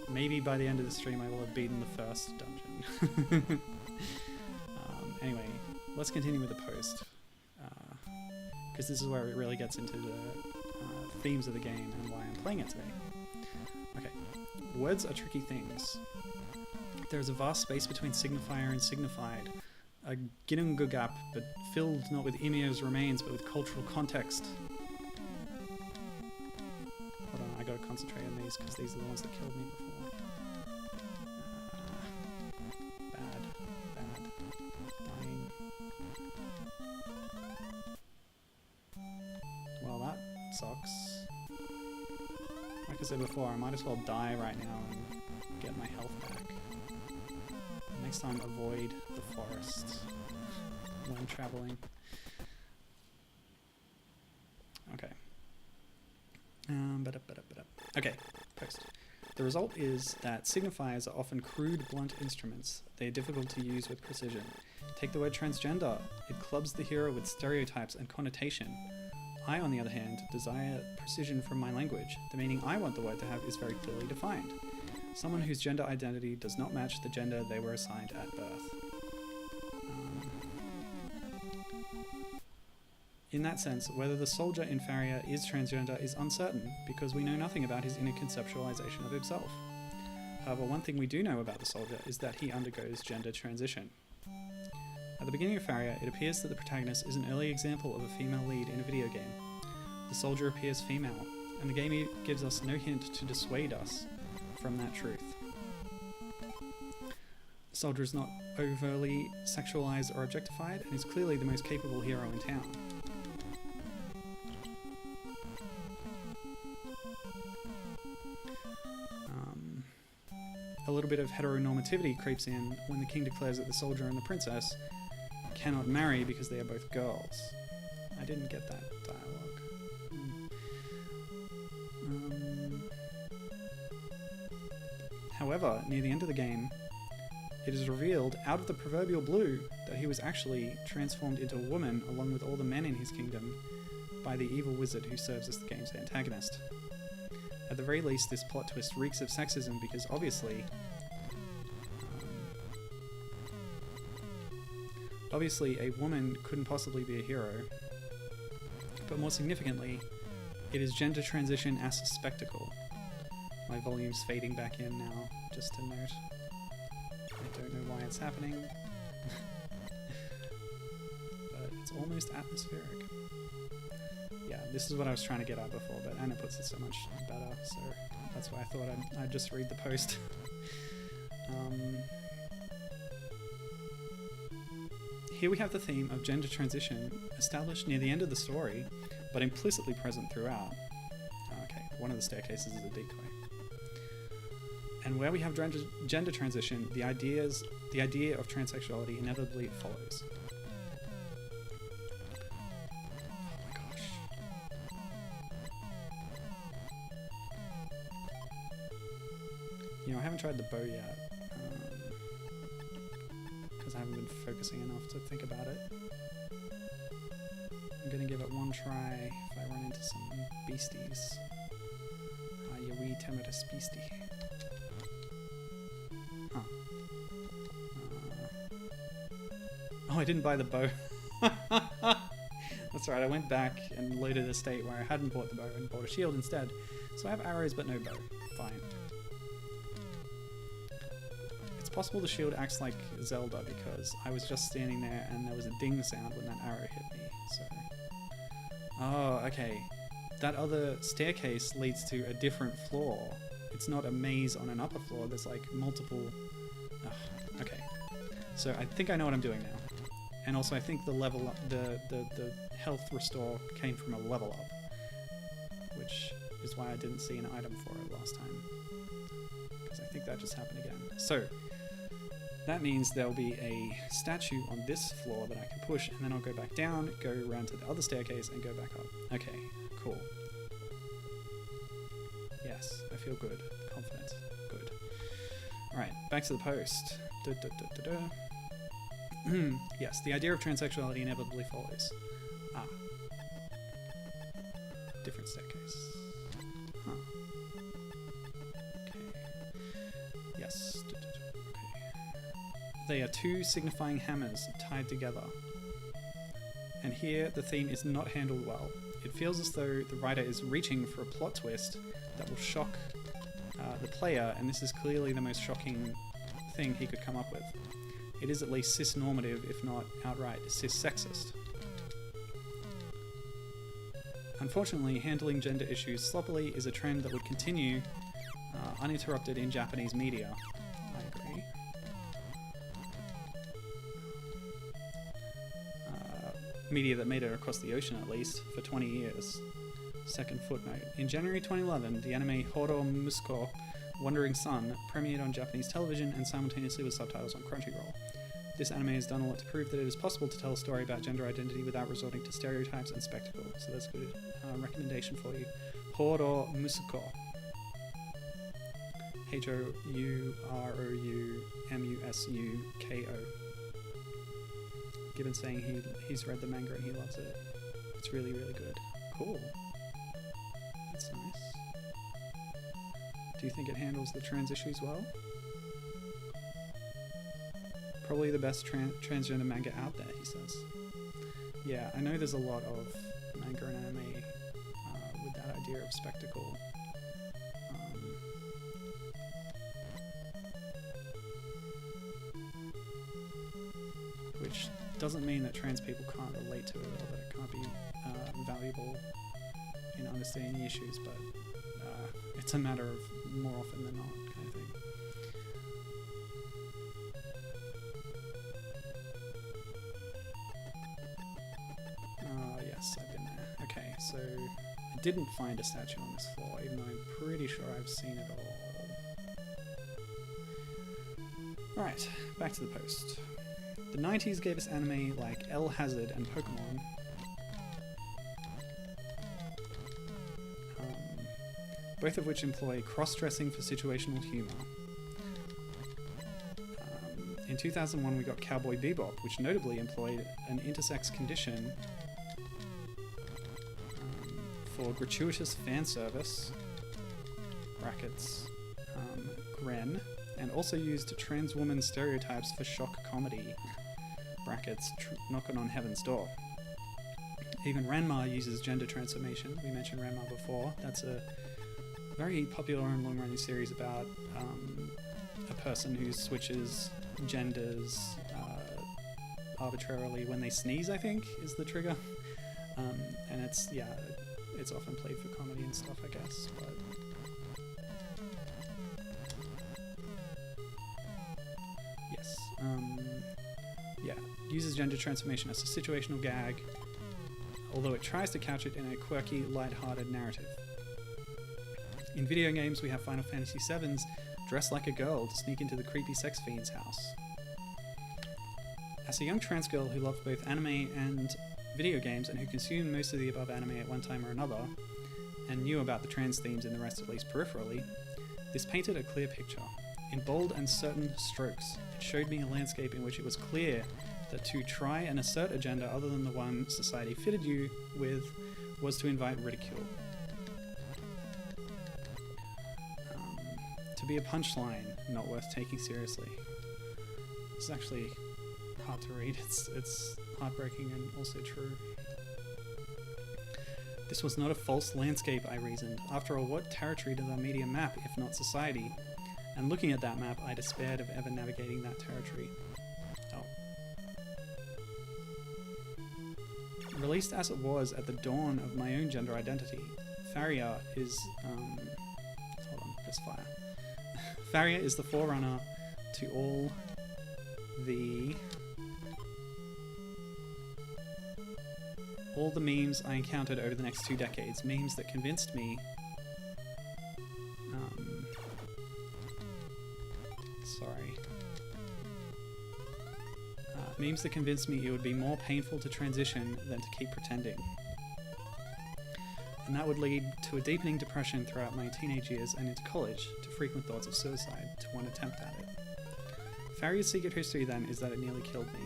Speaker 1: Maybe by the end of the stream I will have beaten the first dungeon. Anyway, let's continue with the post. Because this is where it really gets into the themes of the game and why I'm playing it today. Okay, words are tricky things. There is a vast space between signifier and signified. A Ginnungagap, but filled not with Emir's remains, but with cultural context. Hold on, I gotta concentrate on these, because these are the ones that killed me before. Bad. Dying. Well, that sucks. Like I said before, I might as well die right now and get my health back. Next time, avoid the forest when traveling. Okay. Okay, post. The result is that signifiers are often crude, blunt instruments. They are difficult to use with precision. Take the word transgender. It clubs the hero with stereotypes and connotation. I, on the other hand, desire precision from my language. The meaning I want the word to have is very clearly defined. Someone whose gender identity does not match the gender they were assigned at birth. In that sense, whether the soldier in Faria is transgender is uncertain, because we know nothing about his inner conceptualization of himself. However, one thing we do know about the soldier is that he undergoes gender transition. At the beginning of Faria, it appears that the protagonist is an early example of a female lead in a video game. The soldier appears female, and the game gives us no hint to dissuade us from that truth. The soldier is not overtly sexualized or objectified, and is clearly the most capable hero in town. A little bit of heteronormativity creeps in when the king declares that the soldier and the princess cannot marry because they are both girls. I didn't get that dialogue. However, near the end of the game, it is revealed out of the proverbial blue that he was actually transformed into a woman along with all the men in his kingdom by the evil wizard who serves as the game's antagonist. At the very least, this plot twist reeks of sexism because obviously a woman couldn't possibly be a hero, but more significantly, it is gender transition as a spectacle. My volume's fading back in now, just to note. I don't know why it's happening. almost atmospheric. Yeah, this is what I was trying to get at before, but Anna puts it so much better, so that's why I thought I'd just read the post. Here we have the theme of gender transition established near the end of the story, but implicitly present throughout. Okay, one of the staircases is a decoy. And where we have gender transition, the idea of transsexuality inevitably follows. Oh my gosh. You know, I haven't tried the bow yet, because I haven't been focusing enough to think about it. I'm gonna give it one try if I run into some beasties. You wee temerous beastie. Huh. Oh, I didn't buy the bow. That's right, I went back and loaded a state where I hadn't bought the bow and bought a shield instead. So I have arrows but no bow. Fine. It's possible the shield acts like Zelda because I was just standing there and there was a ding sound when that arrow hit me, so... Oh, okay. That other staircase leads to a different floor. It's not a maze on an upper floor, there's like multiple... Oh, okay. So I think I know what I'm doing now. And also I think the level up, the health restore came from a level up, which is why I didn't see an item for it last time. Because I think that just happened again. So, that means there'll be a statue on this floor that I can push, and then I'll go back down, go around to the other staircase, and go back up. Okay, cool. Yes, I feel good. Confident. Good. Alright, back to the post. Yes, the idea of transsexuality inevitably follows. Ah. Different staircase. Huh. Okay. Yes. Okay. They are two signifying hammers tied together. And here the theme is not handled well. It feels as though the writer is reaching for a plot twist that will shock the player, and this is clearly the most shocking thing he could come up with. It is at least cis-normative, if not outright cis-sexist. Unfortunately, handling gender issues sloppily is a trend that would continue uninterrupted in Japanese media. I agree. Media that made it across the ocean, at least, for 20 years. Second footnote. In January 2011, the anime Horo Musuko Wandering Sun premiered on Japanese television and simultaneously with subtitles on Crunchyroll. This anime has done a lot to prove that it is possible to tell a story about gender identity without resorting to stereotypes and spectacle, so that's a good recommendation for you. Horo Musuko. Houroumusuko. Given saying he's read the manga and he loves it. It's really, really good. Cool. That's nice. Do you think it handles the trans issues well? Probably the best transgender manga out there, he says. Yeah, I know there's a lot of manga and anime with that idea of spectacle. Which doesn't mean that trans people can't relate to it or that it can't be valuable in understanding the issues, but it's a matter of more often than not kind of thing. Yes, I've been there. Okay, so I didn't find a statue on this floor, even though I'm pretty sure I've seen it all. Alright, back to the post. The 90s gave us anime like El Hazard and Pokemon. Both of which employ cross-dressing for situational humour. In 2001 we got Cowboy Bebop, which notably employed an intersex condition for gratuitous fan service, brackets, Gren, and also used trans woman stereotypes for shock comedy, brackets, knocking on heaven's door. Even Ranma uses gender transformation. We mentioned Ranma before. That's a very popular and long-running series about a person who switches genders arbitrarily when they sneeze, I think, is the trigger. And it's often played for comedy and stuff, I guess. But yes, uses gender transformation as a situational gag, although it tries to couch it in a quirky, light-hearted narrative. In video games, we have Final Fantasy VII's dress like a girl to sneak into the creepy sex fiend's house. As a young trans girl who loved both anime and video games and who consumed most of the above anime at one time or another, and knew about the trans themes in the rest at least peripherally, this painted a clear picture. In bold and certain strokes, it showed me a landscape in which it was clear that to try and assert a gender other than the one society fitted you with was to invite ridicule. To be a punchline, not worth taking seriously. It's actually hard to read. It's heartbreaking and also true. This was not a false landscape, I reasoned. After all, what territory does our media map, if not society? And looking at that map, I despaired of ever navigating that territory. Oh. Released as it was at the dawn of my own gender identity, Faria is... hold on, press fire. Faria is the forerunner to all the memes I encountered over the next 2 decades. Memes that convinced me... memes that convinced me it would be more painful to transition than to keep pretending. And that would lead to a deepening depression throughout my teenage years and into college, to frequent thoughts of suicide, to one attempt at it. Faria's secret history then is that it nearly killed me.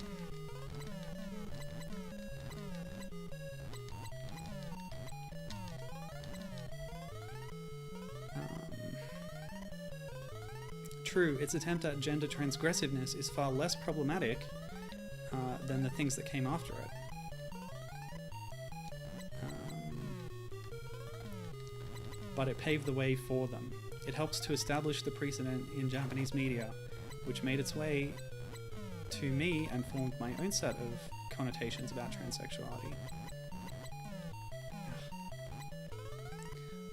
Speaker 1: True, its attempt at gender transgressiveness is far less problematic than the things that came after it. But it paved the way for them. It helps to establish the precedent in Japanese media, which made its way to me and formed my own set of connotations about transsexuality.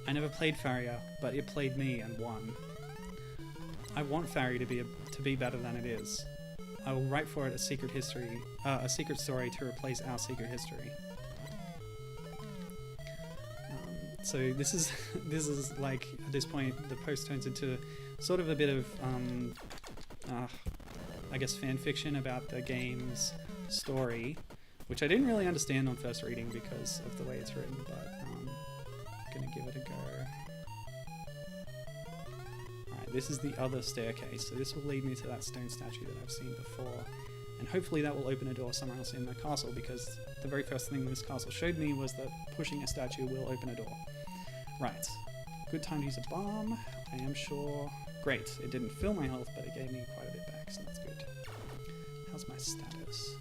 Speaker 1: I never played Faria, but it played me and won. I want Faria to be better than it is. I will write for it a secret story to replace our secret history. So this is like, at this point, the post turns into sort of a bit of, I guess, fan fiction about the game's story, which I didn't really understand on first reading because of the way it's written, but I'm gonna give it a go. Alright, this is the other staircase, so this will lead me to that stone statue that I've seen before, and hopefully that will open a door somewhere else in the castle, because the very first thing this castle showed me was that pushing a statue will open a door. Right, good time to use a bomb, I am sure. Great, it didn't fill my health, but it gave me quite a bit back, so that's good. How's my status?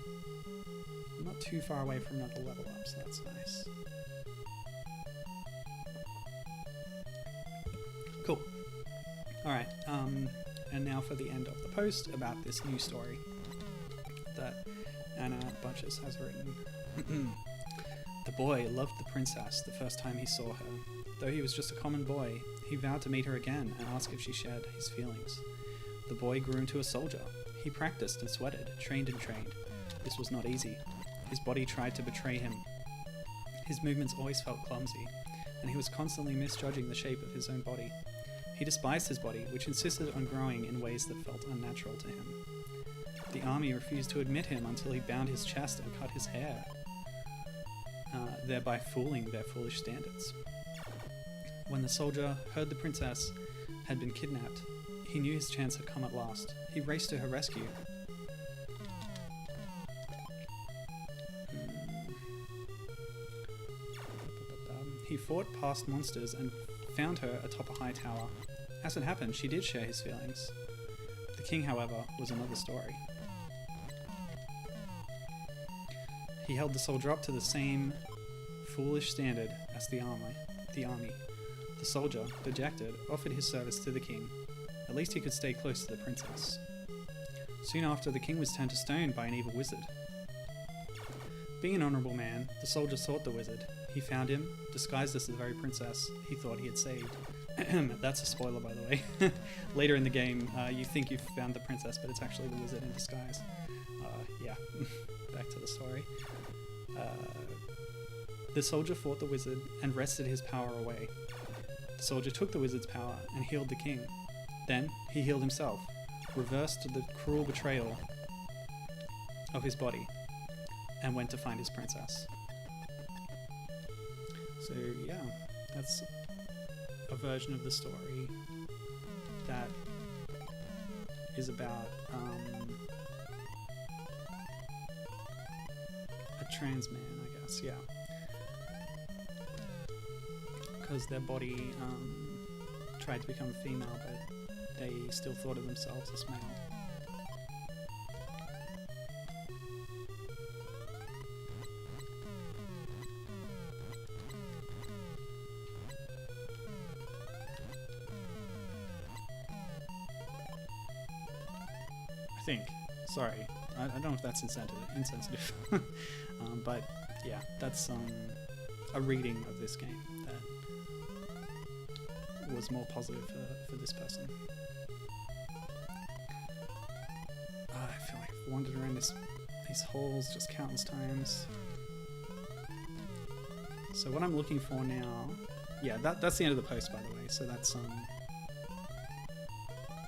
Speaker 1: I'm not too far away from another level up, so that's nice. Cool. Alright, and now for the end of the post about this new story that Anna Bunches has written. The boy loved the princess the first time he saw her. Though he was just a common boy, he vowed to meet her again and ask if she shared his feelings. The boy grew into a soldier. He practiced and sweated, trained and trained. This was not easy. His body tried to betray him. His movements always felt clumsy, and he was constantly misjudging the shape of his own body. He despised his body, which insisted on growing in ways that felt unnatural to him. The army refused to admit him until he bound his chest and cut his hair, thereby fooling their foolish standards. When the soldier heard the princess had been kidnapped, he knew his chance had come at last. He raced to her rescue. He fought past monsters and found her atop a high tower. As it happened, she did share his feelings. The king, however, was another story. He held the soldier up to the same foolish standard as the army. The soldier, dejected, offered his service to the king. At least he could stay close to the princess. Soon after, the king was turned to stone by an evil wizard. Being an honourable man, the soldier sought the wizard. He found him, disguised as the very princess he thought he had saved. That's a spoiler, by the way. Later in the game, you think you've found the princess, but it's actually the wizard in disguise. Yeah, back to the story. The soldier fought the wizard and wrested his power away. The soldier took the wizard's power and healed the king. Then he healed himself, reversed the cruel betrayal of his body, and went to find his princess. So yeah, that's a version of the story that is about a trans man, I guess, yeah. Because their body tried to become female, but they still thought of themselves as male. I think. Sorry. I don't know if that's insensitive. But yeah, that's a reading of this game that was more positive for this person. I feel like I've wandered around these halls just countless times. So what I'm looking for now, yeah, that's the end of the post, by the way. So that's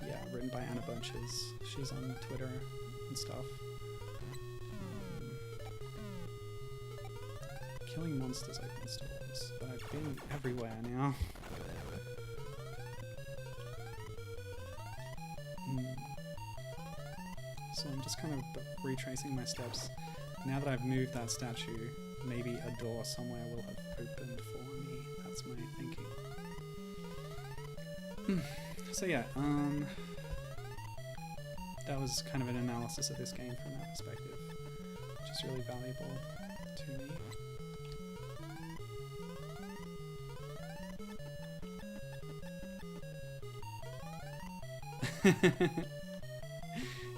Speaker 1: yeah, written by Anna Bunches. She's on Twitter and stuff. Killing monsters open stores, but I've been everywhere now. So I'm just kind of retracing my steps. Now that I've moved that statue, maybe a door somewhere will have opened for me. That's my thinking. So yeah, that was kind of an analysis of this game from that perspective, which is really valuable to me.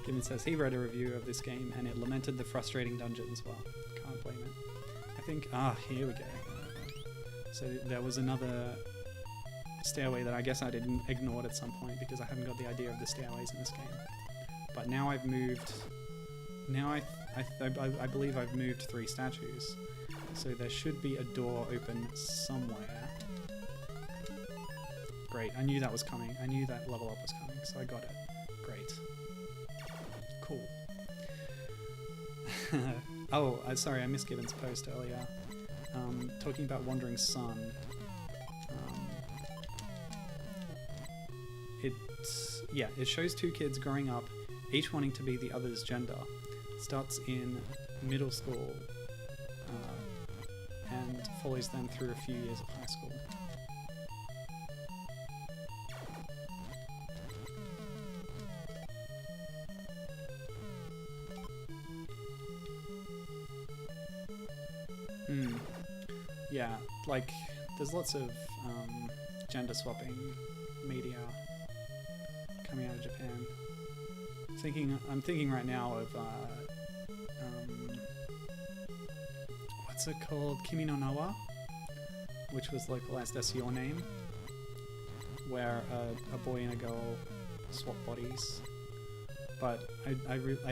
Speaker 1: Gibbon says he read a review of this game and it lamented the frustrating dungeons. Well, can't blame it. I think, here we go. So there was another stairway that I guess I didn't ignored at some point because I hadn't got the idea of the stairways in this game. But now I've moved, now I believe I've moved 3 statues. So there should be a door open somewhere. Great, I knew that was coming. I knew that level up was coming, so I got it. Great. Cool. Oh, sorry, I missed Gibbon's post earlier. Talking about Wandering Sun. It shows 2 kids growing up, each wanting to be the other's gender. It starts in middle school and follows them through a few years of high school. Yeah, like, there's lots of gender swapping media coming out of Japan. I'm thinking right now of what's it called? Kimi no Nawa, which was localized as Your Name, where a boy and a girl swap bodies. But I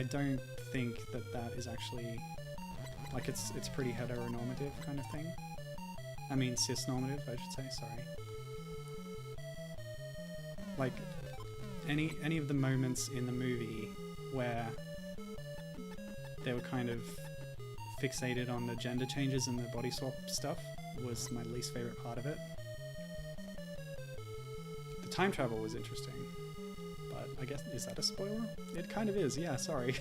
Speaker 1: don't think that is actually, like, it's pretty heteronormative kind of thing. I mean cis-normative, I should say, sorry. Like, any of the moments in the movie where they were kind of fixated on the gender changes and the body swap stuff was my least favorite part of it. The time travel was interesting, but I guess, is that a spoiler? It kind of is, yeah, sorry.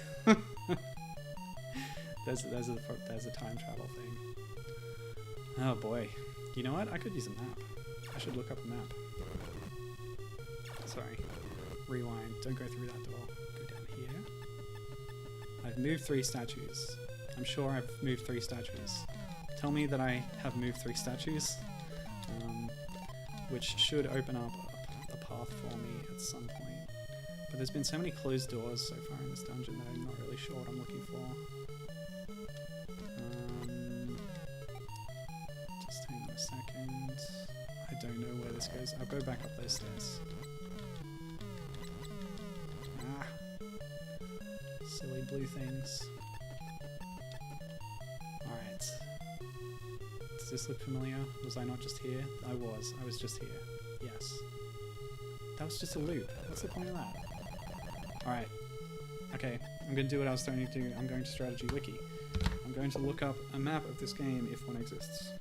Speaker 1: There's a time travel thing. Oh boy. You know what? I could use a map. I should look up a map. Sorry. Rewind. Don't go through that door. Go down here. I've moved 3 statues. I'm sure I've moved 3 statues. Tell me that I have moved 3 statues. Which should open up a path for me at some point. But there's been so many closed doors so far in this dungeon that I'm not really sure what I'm looking for. second. I don't know where this goes. I'll go back up those stairs. Ah. Silly blue things. Alright. Does this look familiar? Was I not just here? I was. I was just here. Yes. That was just a loop. What's the point of that? Alright. Okay. I'm going to do what I was starting to do. I'm going to Strategy Wiki. I'm going to look up a map of this game if one exists.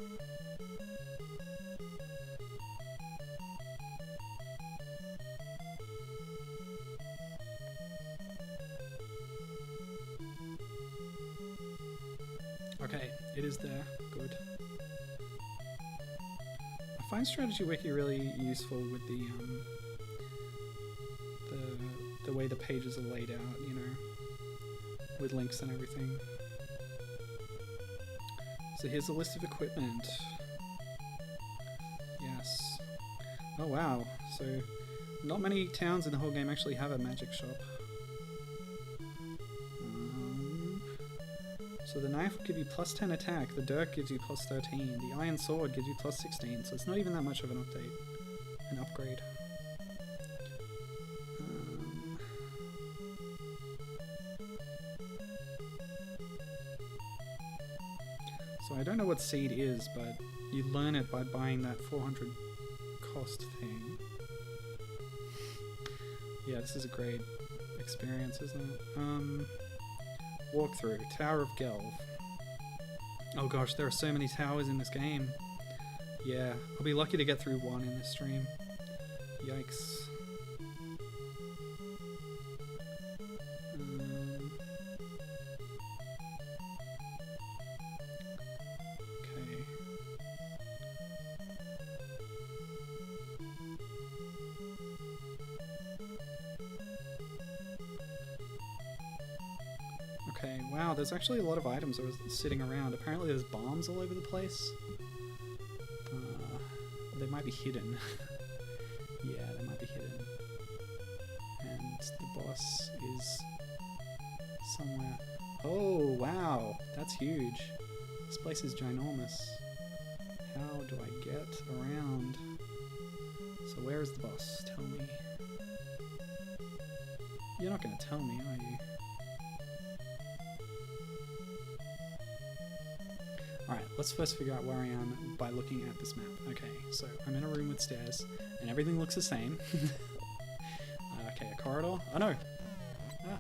Speaker 1: Okay, it is there. Good. I find Strategy Wiki really useful with the way the pages are laid out, you know, with links and everything. So here's a list of equipment. Yes. Oh wow. So not many towns in the whole game actually have a magic shop. So the knife will give you plus 10 attack, the dirk gives you plus 13, the iron sword gives you plus 16, so it's not even that much of an update, an upgrade. So I don't know what seed is, but you learn it by buying that 400 cost thing. Yeah, this is a great experience, isn't it? Walkthrough, Tower of Gelv. Oh gosh, there are so many towers in this game. Yeah, I'll be lucky to get through one in this stream. Yikes. Okay. Okay, wow, there's actually a lot of items that are sitting around. Apparently there's bombs all over the place. They might be hidden. Yeah, they might be hidden. And the boss is somewhere. Oh, wow, that's huge. This place is ginormous. How do I get around? So where is the boss? Tell me. You're not going to tell me, are you? Alright, let's first figure out where I am by looking at this map. Okay, so I'm in a room with stairs, and everything looks the same. Okay, a corridor. Oh no! Ah.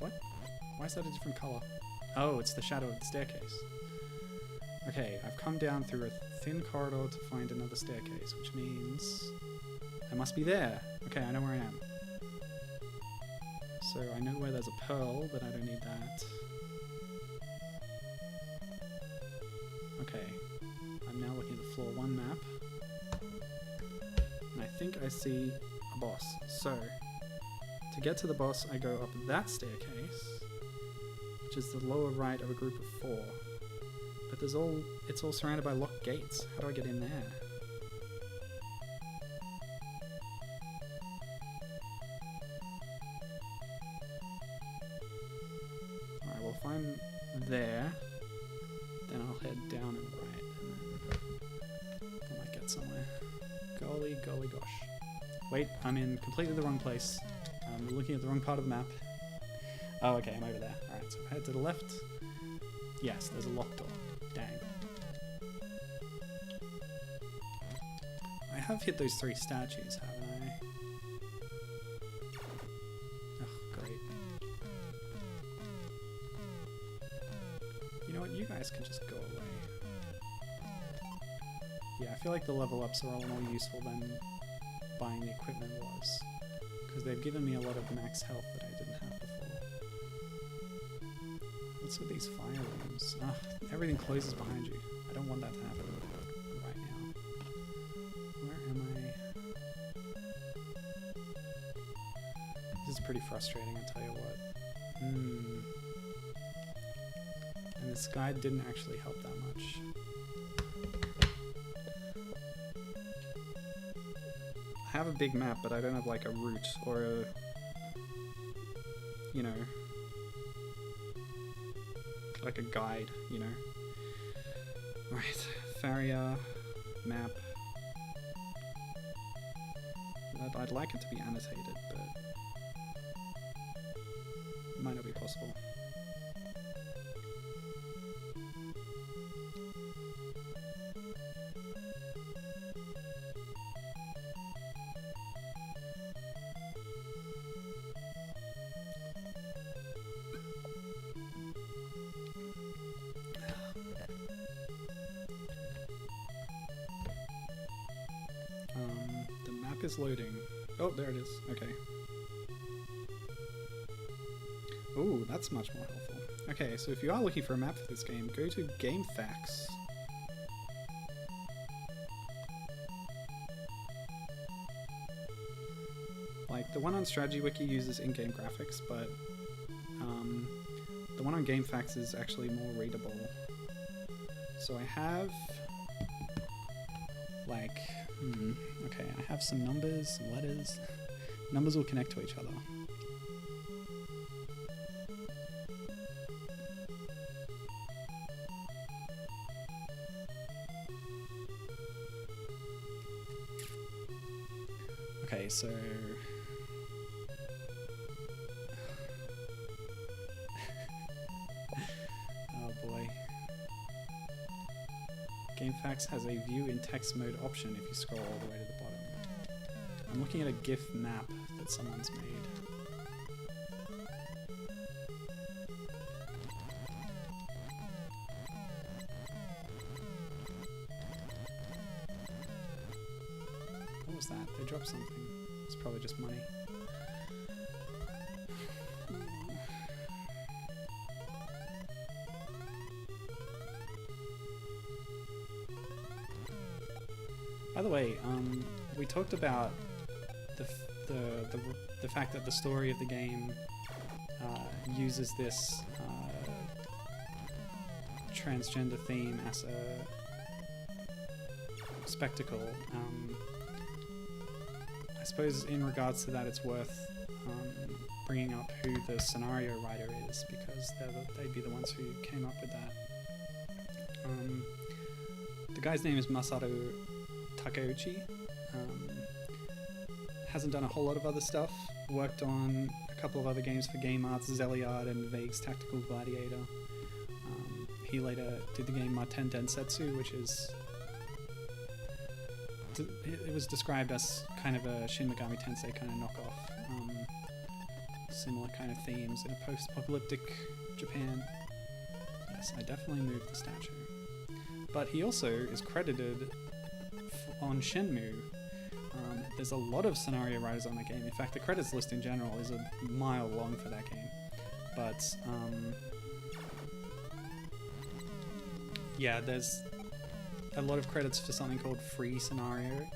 Speaker 1: What? Why is that a different color? Oh, it's the shadow of the staircase. Okay, I've come down through a thin corridor to find another staircase, which means I must be there. Okay, I know where I am. So I know where there's a pearl, but I don't need that. Okay, I'm now looking at the floor 1 map. And I think I see a boss. So, to get to the boss, I go up that staircase, which is the lower right of a group of 4. But it's all surrounded by locked gates. How do I get in there? Alright, well if I'm there, then I'll head down and right, and then I might get somewhere. Golly, golly gosh. Wait, I'm in completely the wrong place. I'm looking at the wrong part of the map. Oh, okay, I'm over there. Alright, so if I head to the left. Yes, there's a locked door. Dang. I have hit those 3 statues, haven't I? Oh, great. You know what? You guys can just go away. Yeah, I feel like the level ups are all more useful than buying the equipment was. Because they've given me a lot of max health that I didn't have before. What's with these fire rooms? Ugh, everything closes behind you. I don't want that to happen right now. Where am I? This is pretty frustrating, I'll tell you what. And this guide didn't actually help that much. I have a big map, but I don't have like a route or a, you know, like a guide, you know. Right, Faria map. I'd like it to be annotated, but it might not be possible. The map is loading. Oh, there it is. Okay. Ooh, that's much more helpful. Okay, so if you are looking for a map for this game, go to Game Facts. Like, the one on Strategy Wiki uses in-game graphics, but the one on Game Facts is actually more readable. So I have, like, okay, I have some numbers, some letters. Numbers will connect to each other. Okay, so oh boy. GameFAQs has a view in text mode option if you scroll all the way to the bottom. I'm looking at a GIF map that someone's made. What was that? They dropped something. It's probably just money. By the way, we talked about the fact that the story of the game uses this transgender theme as a spectacle. I suppose in regards to that, it's worth bringing up who the scenario writer is, because they'd be the ones who came up with that. The guy's name is Masaru Takeuchi. Hasn't done a whole lot of other stuff. Worked on a couple of other games for Game Arts, Zeliard and Vague's Tactical Gladiator. He later did the game Maten Densetsu, which is... It was described as kind of a Shin Megami Tensei kind of knockoff. Similar kind of themes in a post-apocalyptic Japan. Yes, I definitely moved the statue. But he also is credited on Shenmue. There's a lot of scenario writers on the game. In fact, the credits list in general is a mile long for that game. But yeah, there's a lot of credits for something called Free Scenario,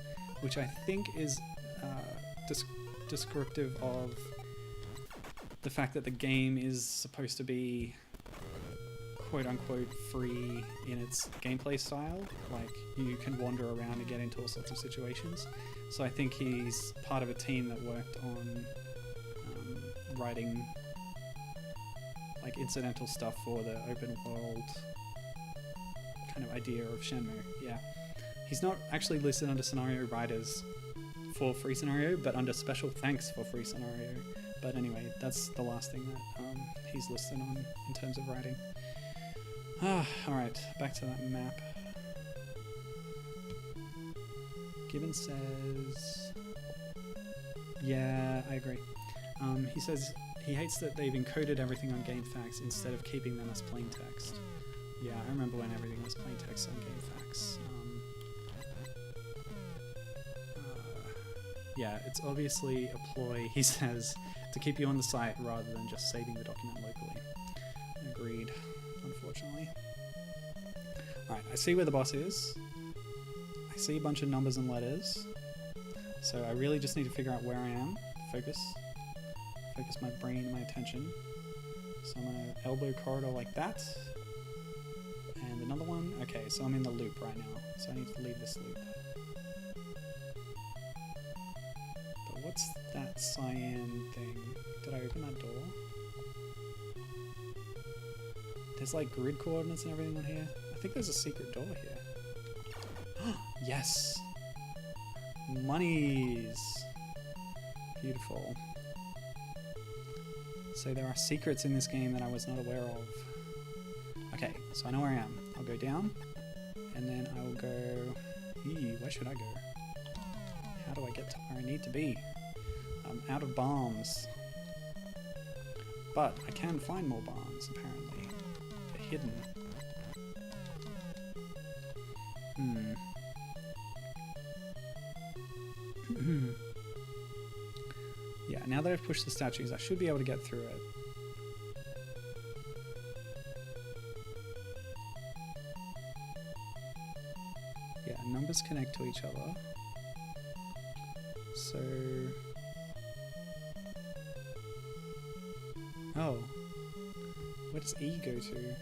Speaker 1: which I think is descriptive of the fact that the game is supposed to be quote-unquote free in its gameplay style. Like, you can wander around and get into all sorts of situations. So I think he's part of a team that worked on writing like incidental stuff for the open world kind of idea of Shenmue. Yeah, he's not actually listed under scenario writers for Free Scenario, but under special thanks for Free Scenario. But anyway, that's the last thing that he's listed on in terms of writing. Alright, back to that map. Gibbon says... Yeah, I agree. He says he hates that they've encoded everything on GameFAQs instead of keeping them as plain text. Yeah, I remember when everything was plain text on GameFAQs. Yeah, it's obviously a ploy, he says, to keep you on the site rather than just saving the document locally. Agreed, unfortunately. Alright, I see where the boss is. I see a bunch of numbers and letters. So I really just need to figure out where I am. Focus my brain and my attention. So I'm gonna elbow corridor like that. And another one. Okay, so I'm in the loop right now. So I need to leave this loop. What's that cyan thing? Did I open that door? There's like grid coordinates and everything on here. I think there's a secret door here. Yes! Monies! Beautiful. So there are secrets in this game that I was not aware of. Okay, so I know where I am. I'll go down, and then I will go... Eee, where should I go? How do I get to where I need to be? I'm out of bombs. But I can find more bombs, apparently. They're hidden. Yeah, now that I've pushed the statues, I should be able to get through it. Yeah, numbers connect to each other. So... Oh. Where does E go to?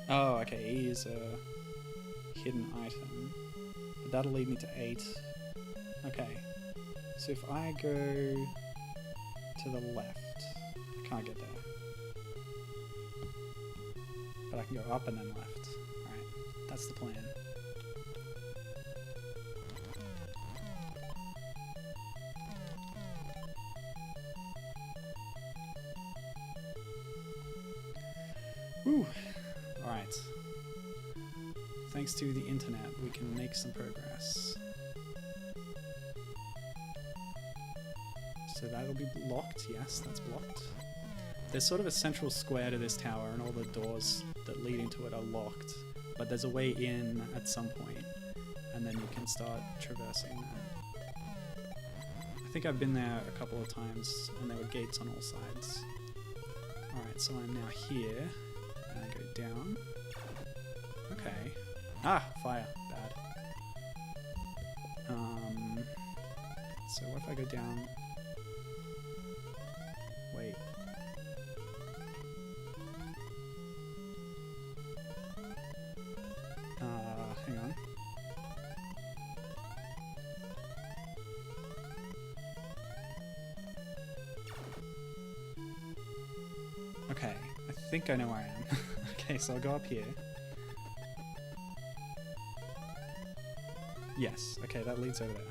Speaker 1: Oh, okay, E is a hidden item. But that'll lead me to 8. Okay. So if I go to the left, I can't get there. But I can go up and then left. Alright, that's the plan. Woo! Alright. Thanks to the internet, we can make some progress. So that'll be blocked. Yes, that's blocked. There's sort of a central square to this tower, and all the doors that lead into it are locked. But there's a way in at some point, and then you can start traversing that. I think I've been there a couple of times, and there were gates on all sides. Alright, so I'm now here, and I go down. Okay. Ah! Fire. Bad. So what if I go down... Wait. Hang on. Okay, I think I know where I am. Okay, so I'll go up here. Yes, okay, that leads over there.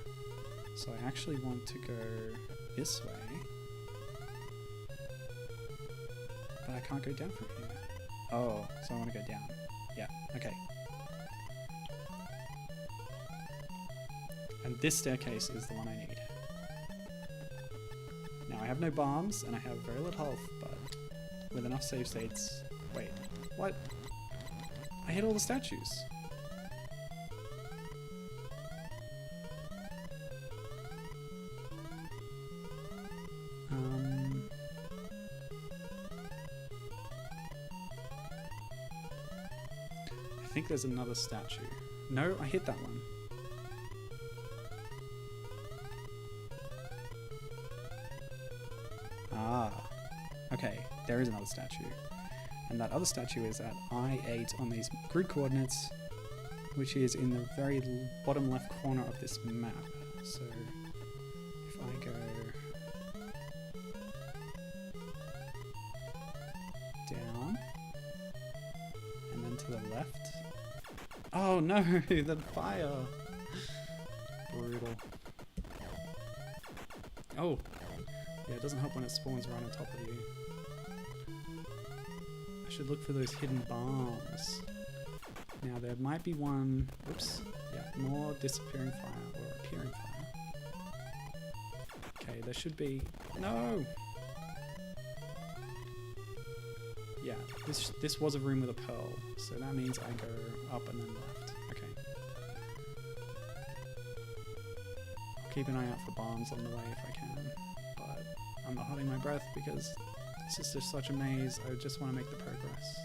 Speaker 1: So I actually want to go this way. But I can't go down from here. Oh, so I want to go down. Yeah, okay. And this staircase is the one I need. Now I have no bombs, and I have very little health, but with enough save states... Wait, what? I hit all the statues. I think there's another statue. No, I hit that one. Ah, okay, there is another statue. And that other statue is at I8 on these grid coordinates, which is in the very bottom left corner of this map. So, if I go down, and then to the left. Oh no, the fire! Brutal. Oh! Yeah, it doesn't help when it spawns right on top of you. I should look for those hidden bombs. Now there might be one... Oops. Yeah, more disappearing fire, or appearing fire. Okay, there should be... No! Yeah, this was a room with a pearl, so that means I go up and then left. Okay. I'll keep an eye out for bombs on the way if I can, but I'm not holding my breath because this is just such a maze. I just want to make the progress.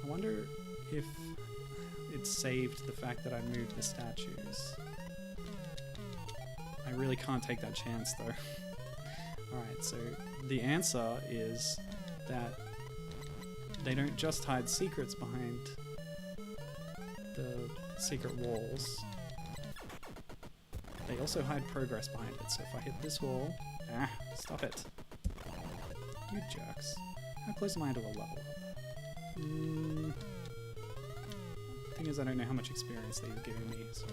Speaker 1: I wonder if it saved the fact that I moved the statues. I really can't take that chance though. Alright, so the answer is that they don't just hide secrets behind the secret walls. They also hide progress behind it. So if I hit this wall... Ah, stop it. You jerks. How close am I to a level up? Thing is, I don't know how much experience they've given me, so...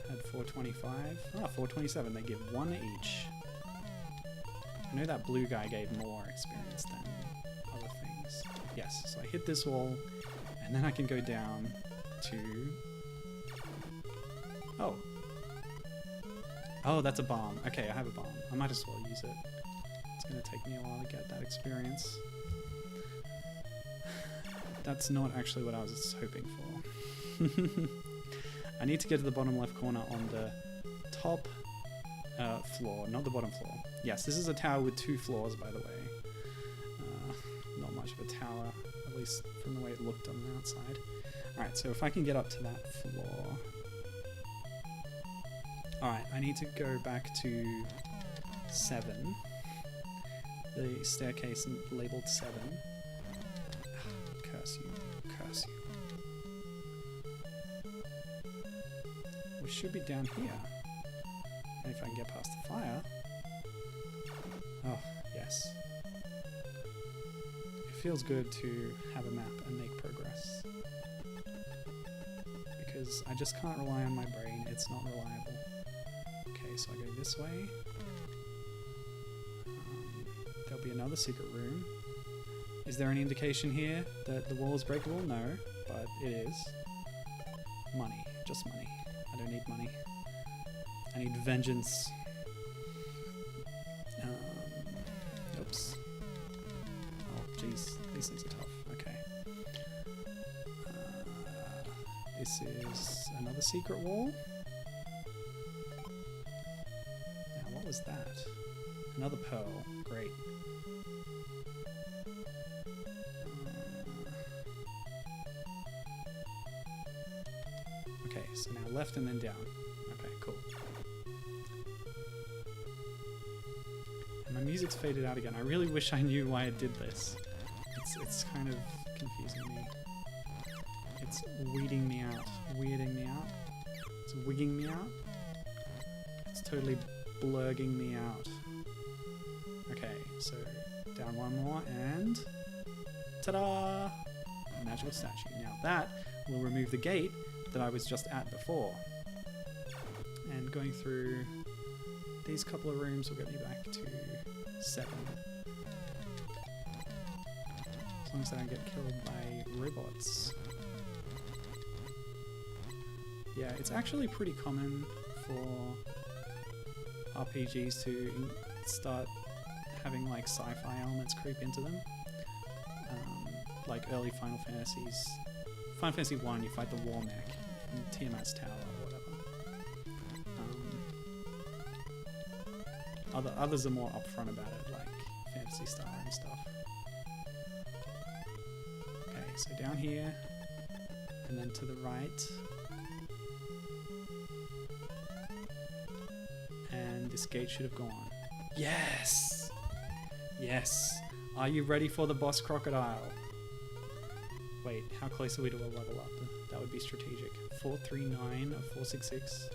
Speaker 1: I had 425. Ah, 427. They give 1 each. I know that blue guy gave more experience than other things. Yes, so I hit this wall, and then I can go down to... Oh. Oh, that's a bomb. Okay, I have a bomb. I might as well use it. It's going to take me a while to get that experience. That's not actually what I was hoping for. I need to get to the bottom left corner on the top floor, not the bottom floor. Yes, this is a tower with 2 floors, by the way. Not much of a tower, at least from the way it looked on the outside. Alright, so if I can get up to that floor... Alright, I need to go back to 7. The staircase labeled 7. Curse you. Curse you. We should be down here. And if I can get past the fire... Oh, yes. It feels good to have a map and make progress. Because I just can't rely on my brain, it's not reliable. Okay, so I go this way. There'll be another secret room. Is there any indication here that the wall is breakable? No, but it is. Money. Just money. I don't need money. I need vengeance. Oops. Oh, jeez. These things are tough. Okay. This is another secret wall. Now, what was that? Another pearl. Great. Okay, so now left and then down. Okay, cool. And my music's faded out again. I really wish I knew why it did this. It's kind of confusing me. It's weeding me out. Weirding me out. It's wigging me out. It's totally blurging me out. Okay, so down one more and... Ta-da! Magical statue. Now that will remove the gate that I was just at before. And going through these couple of rooms will get me back to 7. As long as I don't get killed by robots. Yeah, it's actually pretty common for RPGs to start having like sci-fi elements creep into them. Like early Final Fantasies. Final Fantasy 1, you fight the War Mech in Tiamat's Tower or whatever. Others are more upfront about it, like Phantasy Star and stuff. Okay, so down here, and then to the right. And this gate should have gone. Yes! Yes! Are you ready for the boss crocodile? Wait, how close are we to a level up? That would be strategic. 439 of 466.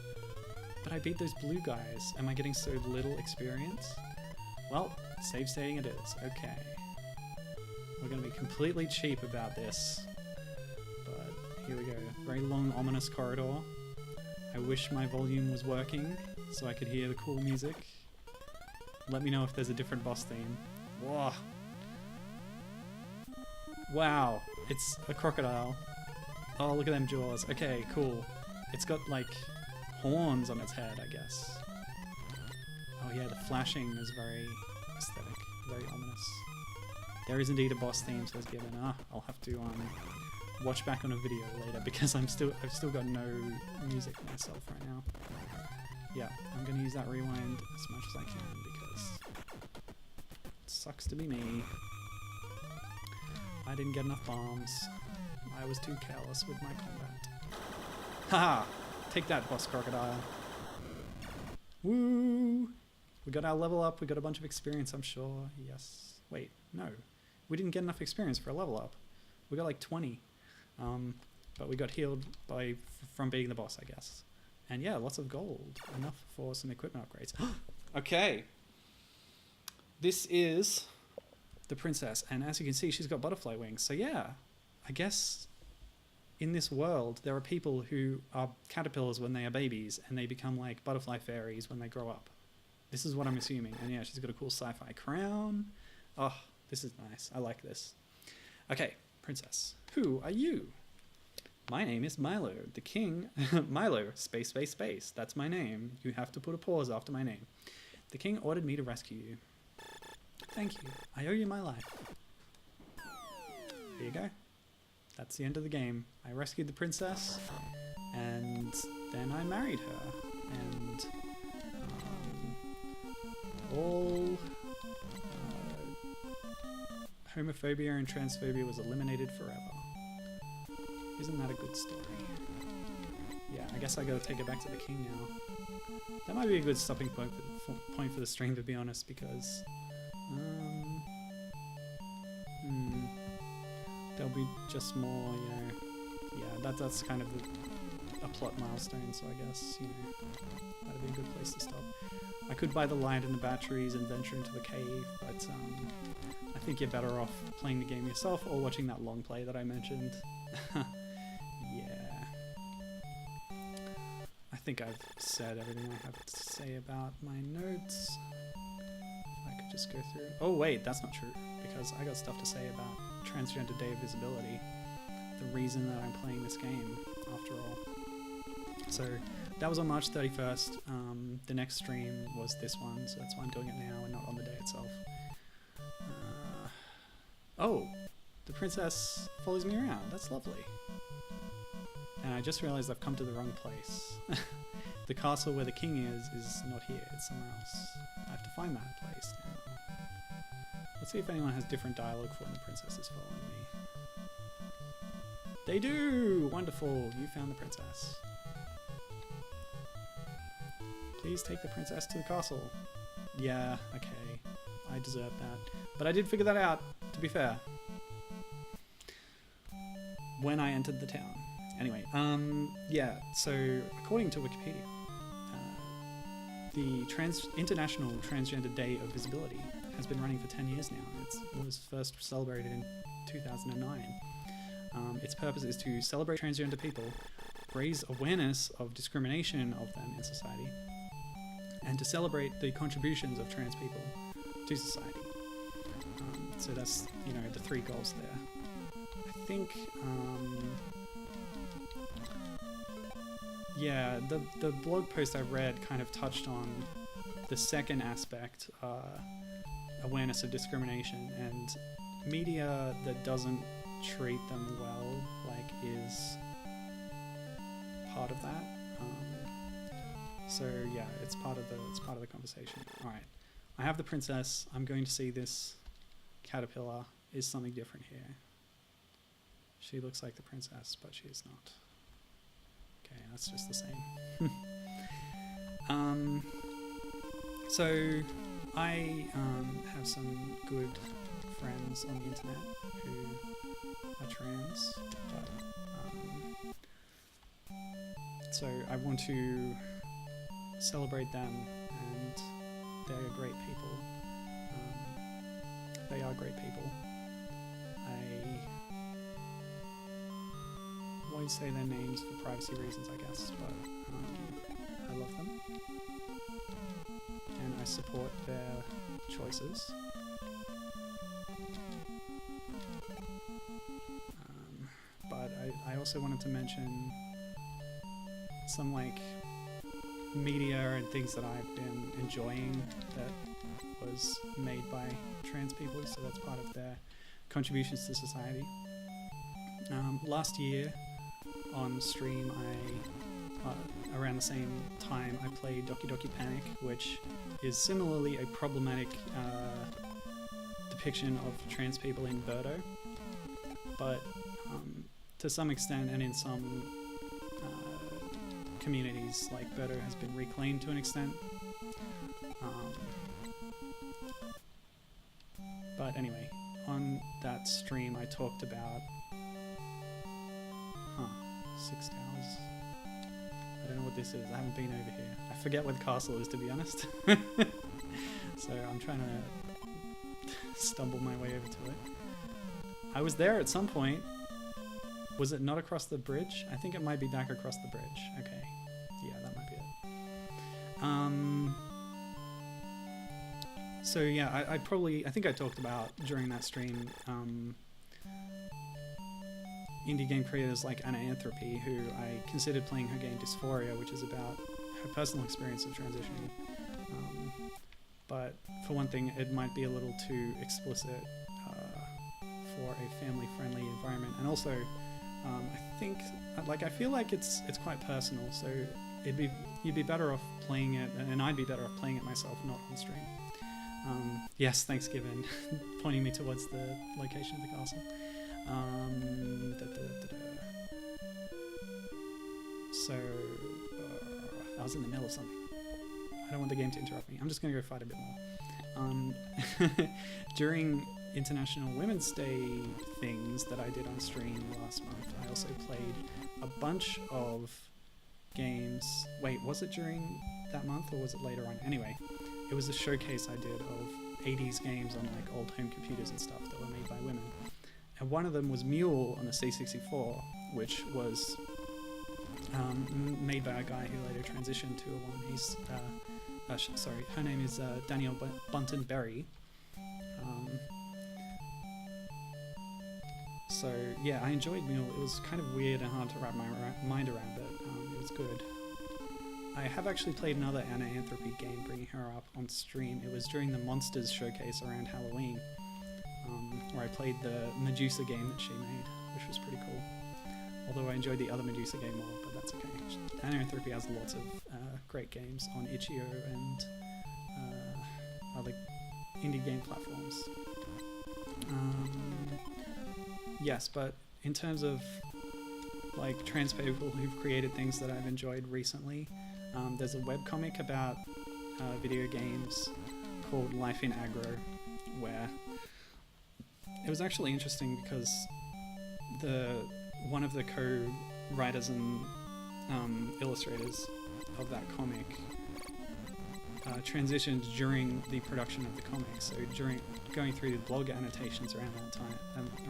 Speaker 1: But I beat those blue guys. Am I getting so little experience? Well, save stating it is. Okay. We're going to be completely cheap about this. But here we go. Very long, ominous corridor. I wish my volume was working so I could hear the cool music. Let me know if there's a different boss theme. Whoa. Wow, it's a crocodile. Oh, look at them jaws. Okay, cool. It's got, like, horns on its head, I guess. Oh yeah, the flashing is very aesthetic, very ominous. There is indeed a boss theme, so it's given. I'll have to watch back on a video later because I've still got no music myself right now. Yeah, I'm gonna use that rewind as much as I can because it sucks to be me. I didn't get enough bombs. I was too careless with my combat. Haha! Take that, boss crocodile. Woo! We got our level up, we got a bunch of experience, I'm sure. Yes. Wait, no. we didn't get enough experience for a level up. We got like 20. But we got healed from beating the boss, I guess. And yeah, lots of gold. Enough for some equipment upgrades. Okay. This is the princess. And as you can see, she's got butterfly wings. So yeah, I guess in this world, there are people who are caterpillars when they are babies, and they become like butterfly fairies when they grow up. This is what I'm assuming. And yeah, she's got a cool sci-fi crown. Oh, this is nice. I like this. Okay, princess. Who are you? My name is Milo, the king. Milo, space, space, space. That's my name. You have to put a pause after my name. The king ordered me to rescue you. Thank you. I owe you my life. There you go. That's the end of the game. I rescued the princess, and then I married her. And all homophobia and transphobia was eliminated forever. Isn't that a good story? Yeah, I guess I gotta take it back to the king now. That might be a good stopping point for the stream, to be honest, because there'll be just more, you know. Yeah, that's kind of a plot milestone, so I guess, you know, that'd be a good place to stop. I could buy the light and the batteries and venture into the cave, but I think you're better off playing the game yourself or watching that long play that I mentioned. Yeah. I think I've said everything I have to say about my notes. If I could just go through. Oh wait, that's not true, because I got stuff to say about Transgender Day of Visibility. The reason that I'm playing this game, after all. So that was on March 31st. The next stream was this one, so that's why I'm doing it now and not on the day itself. Oh, the princess follows me around. That's lovely. And I just realized I've come to the wrong place. The castle where the king is not here. It's somewhere else. I have to find that place now. Let's see if anyone has different dialogue for when the princess is following me. They do! Wonderful. You found the princess. Please take the princess to the castle. Yeah, okay. I deserve that. But I did figure that out, to be fair. When I entered the town. Anyway, yeah, so according to Wikipedia, the International Transgender Day of Visibility has been running for 10 years now. It was first celebrated in 2009. Its purpose is to celebrate transgender people, raise awareness of discrimination of them in society, and to celebrate the contributions of trans people to society. So that's, you know, the three goals there. I think, yeah, the blog post I read kind of touched on the second aspect, awareness of discrimination, and media that doesn't treat them well, like, is part of that. So yeah, it's part of the conversation. All right, I have the princess. I'm going to see this caterpillar. Is something different here? She looks like the princess, but she is not. Okay, that's just the same. So I have some good friends on the internet who are trans, but so I want to celebrate them, and they are great people. They are great people. I won't say their names for privacy reasons, I guess, but I love them, and I support their choices. But I also wanted to mention some, like, media and things that I've been enjoying that was made by trans people, so that's part of their contributions to society. Last year on stream, around the same time, I played Doki Doki Panic, which is similarly a problematic depiction of trans people in Birdo, but to some extent, and in some communities, like, Birdo has been reclaimed to an extent. But anyway, on that stream I talked about 6 towers. I don't know what this is. I haven't been over here. I forget where the castle is, to be honest. So I'm trying to stumble my way over to it. I was there at some point. Was it not across the bridge? I think it might be back across the bridge. Okay. Yeah, that might be it. So yeah, I think I talked about during that stream indie game creators like Anna Anthropy, who I considered playing her game Dysphoria, which is about her personal experience of transitioning. But for one thing, it might be a little too explicit for a family-friendly environment, and also I feel like it's quite personal. So you'd be better off playing it, and I'd be better off playing it myself, not on stream. Yes, thanks, Given, pointing me towards the location of the castle. So I was in the middle of something. I don't want the game to interrupt me. I'm just going to go fight a bit more. During International Women's Day things that I did on stream last month, I also played a bunch of games. Wait, was it during that month or was it later on? Anyway, it was a showcase I did of 80s games on like old home computers and stuff that were made by women. And one of them was Mule on the C64, which was made by a guy who later transitioned to a woman. He's her name is Danielle Bunton Berry. So yeah, I enjoyed Mule. It was kind of weird and hard to wrap my mind around, but it was good. I have actually played another Anna Anthropy game, bringing her up on stream. It was during the Monsters showcase around Halloween, where I played the Medusa game that she made, which was pretty cool. Although I enjoyed the other Medusa game more, but that's okay. Anna Anthropy has lots of great games on itch.io and other indie game platforms. Yes, but in terms of like trans people who've created things that I've enjoyed recently, there's a webcomic about video games called Life in Aggro, where it was actually interesting because one of the co-writers and illustrators of that comic transitioned during the production of the comic. So during going through the blog annotations around that time,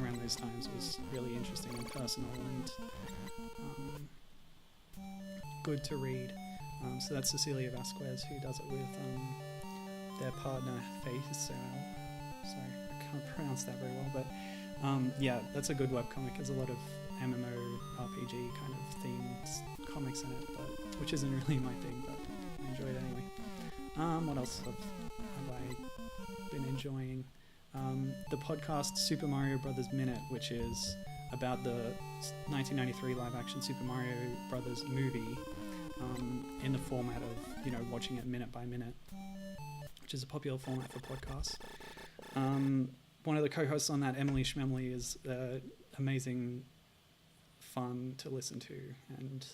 Speaker 1: around those times, was really interesting and personal and good to read. So that's Cecilia Vasquez, who does it with their partner Faith. Sorry, I can't pronounce that very well, but yeah, that's a good webcomic. There's a lot of MMORPG kind of themed comics in it, but which isn't really my thing, but I enjoy it anyway. What else have I been enjoying? The podcast Super Mario Brothers Minute, which is about the 1993 live-action Super Mario Brothers movie, in the format of, watching it minute by minute, which is a popular format for podcasts. One of the co-hosts on that, Emily Schmemley, is amazing fun to listen to, and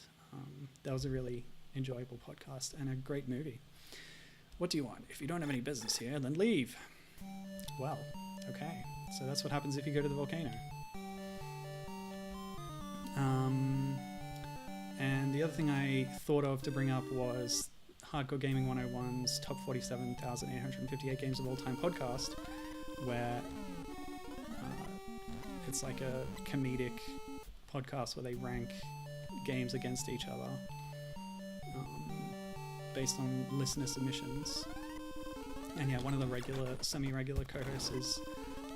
Speaker 1: that was a really enjoyable podcast and a great movie. What do you want? If you don't have any business here, then leave. Well, okay. So that's what happens if you go to the volcano. And the other thing I thought of to bring up was Hardcore Gaming 101's Top 47,858 Games of All Time podcast, where it's like a comedic podcast where they rank games against each other based on listener submissions. And yeah, one of the semi-regular co-hosts is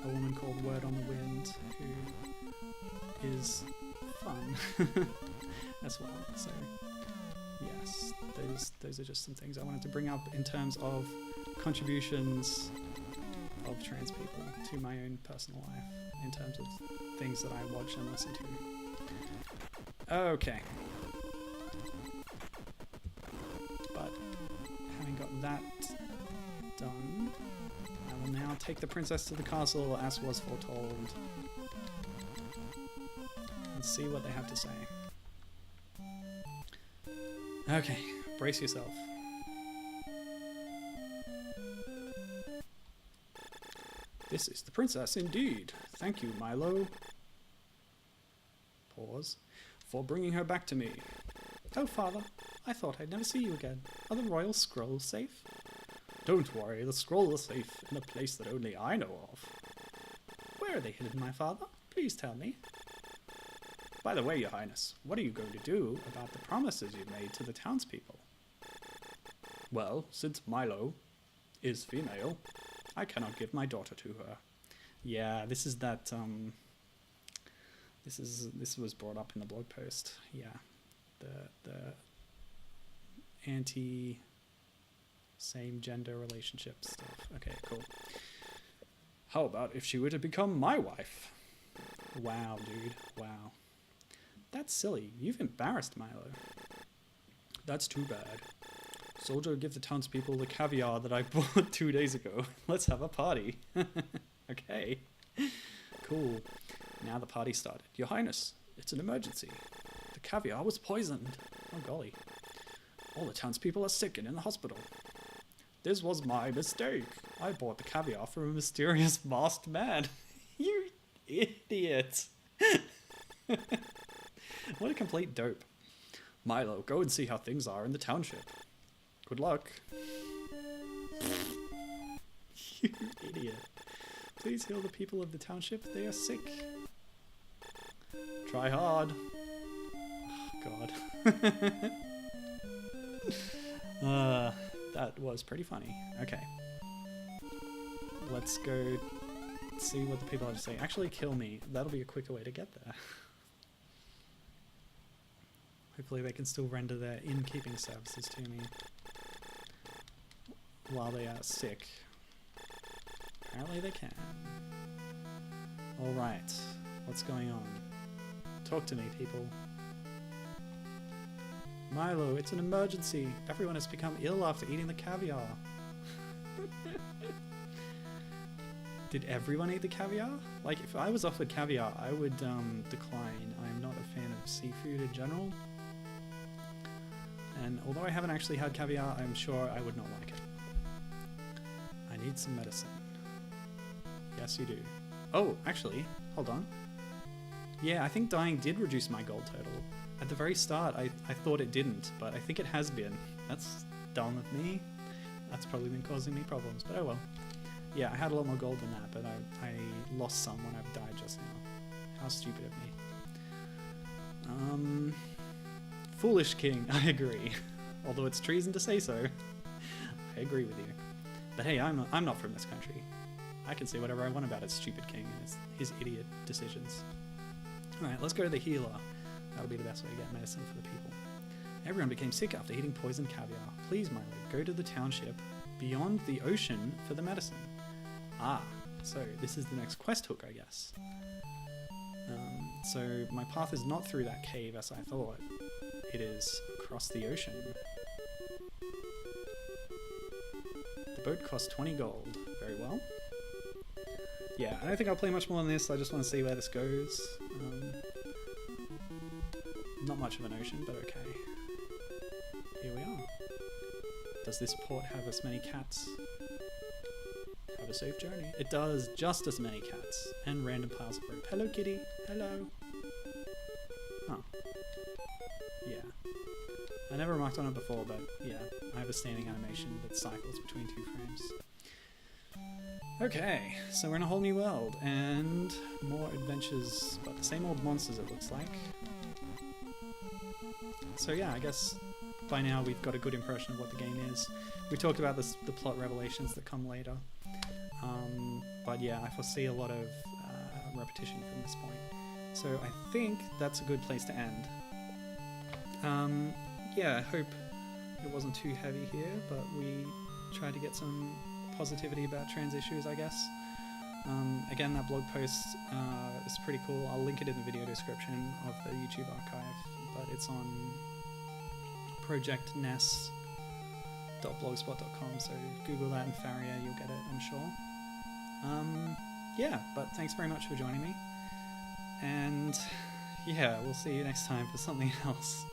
Speaker 1: a woman called Word on the Wind, who is fun as well. So yes, those are just some things I wanted to bring up in terms of contributions of trans people to my own personal life, in terms of things that I watch and listen to. Okay. But having got that done, I will now take the princess to the castle as was foretold and see what they have to say. Okay, brace yourself. This is the princess indeed. Thank you, Milo. Pause. For bringing her back to me. Oh, father. I thought I'd never see you again. Are the royal scrolls safe? Don't worry, the scrolls are safe in a place that only I know of. Where are they hidden, my father? Please tell me. By the way, your highness, what are you going to do about the promises you've made to the townspeople? Well, since Milo is female, I cannot give my daughter to her. Yeah, this is that, this was brought up in the blog post. Yeah, the anti same gender relationship stuff. Okay, cool. How about if she were to become my wife? Wow, dude, wow. That's silly. You've embarrassed Milo. That's too bad. Soldier, give the townspeople the caviar that I bought 2 days ago. Let's have a party. Okay. Cool. Now the party started. Your Highness, it's an emergency. The caviar was poisoned. Oh golly. All the townspeople are sick and in the hospital. This was my mistake. I bought the caviar from a mysterious masked man. You idiot. What a complete dope. Milo, go and see how things are in the township. Good luck. You idiot. Please heal the people of the township. They are sick. Try hard. Oh, God. That was pretty funny. Okay. Let's go see what the people have to say. Actually, kill me. That'll be a quicker way to get there. Hopefully they can still render their innkeeping services to me while they are sick. Apparently they can. Alright, what's going on? Talk to me, people. Milo, it's an emergency. Everyone has become ill after eating the caviar. Did everyone eat the caviar? Like, if I was offered caviar, I would decline. I'm not a fan of seafood in general. And although I haven't actually had caviar, I'm sure I would not like it. I need some medicine. Yes, you do. Oh, actually, hold on. Yeah, I think dying did reduce my gold total. At the very start, I thought it didn't, but I think it has been. That's dumb of me. That's probably been causing me problems, but oh well. Yeah, I had a lot more gold than that, but I lost some when I've died just now. How stupid of me. Foolish king, I agree. Although it's treason to say so. I agree with you. But hey, I'm not from this country. I can say whatever I want about its stupid king and his idiot decisions. Alright, let's go to the healer. That'll be the best way to get medicine for the people. Everyone became sick after eating poisoned caviar. Please, Milo, go to the township beyond the ocean for the medicine. Ah, so this is the next quest hook, I guess. So my path is not through that cave as I thought. It is across the ocean. The boat costs 20 gold. Very well. Yeah, I don't think I'll play much more than this. I just want to see where this goes. Not much of an ocean, but okay. Here we are. Does this port have as many cats? Have a safe journey. It does, just as many cats. And random piles of rope. Hello, kitty. Hello. Oh. Yeah. I never remarked on it before, but yeah. I have a standing animation that cycles between 2 frames. Okay, so we're in a whole new world, and more adventures, but the same old monsters it looks like. So yeah, I guess by now we've got a good impression of what the game is. We talked about the plot revelations that come later, but yeah, I foresee a lot of repetition from this point. So I think that's a good place to end. Yeah, I hope it wasn't too heavy here, but we tried to get some positivity about trans issues, I guess. Again, that blog post is pretty cool. I'll link it in the video description of the YouTube archive, but it's on projectness.blogspot.com, so Google that and Faria, you'll get it, I'm sure. Yeah, but thanks very much for joining me, and yeah, we'll see you next time for something else.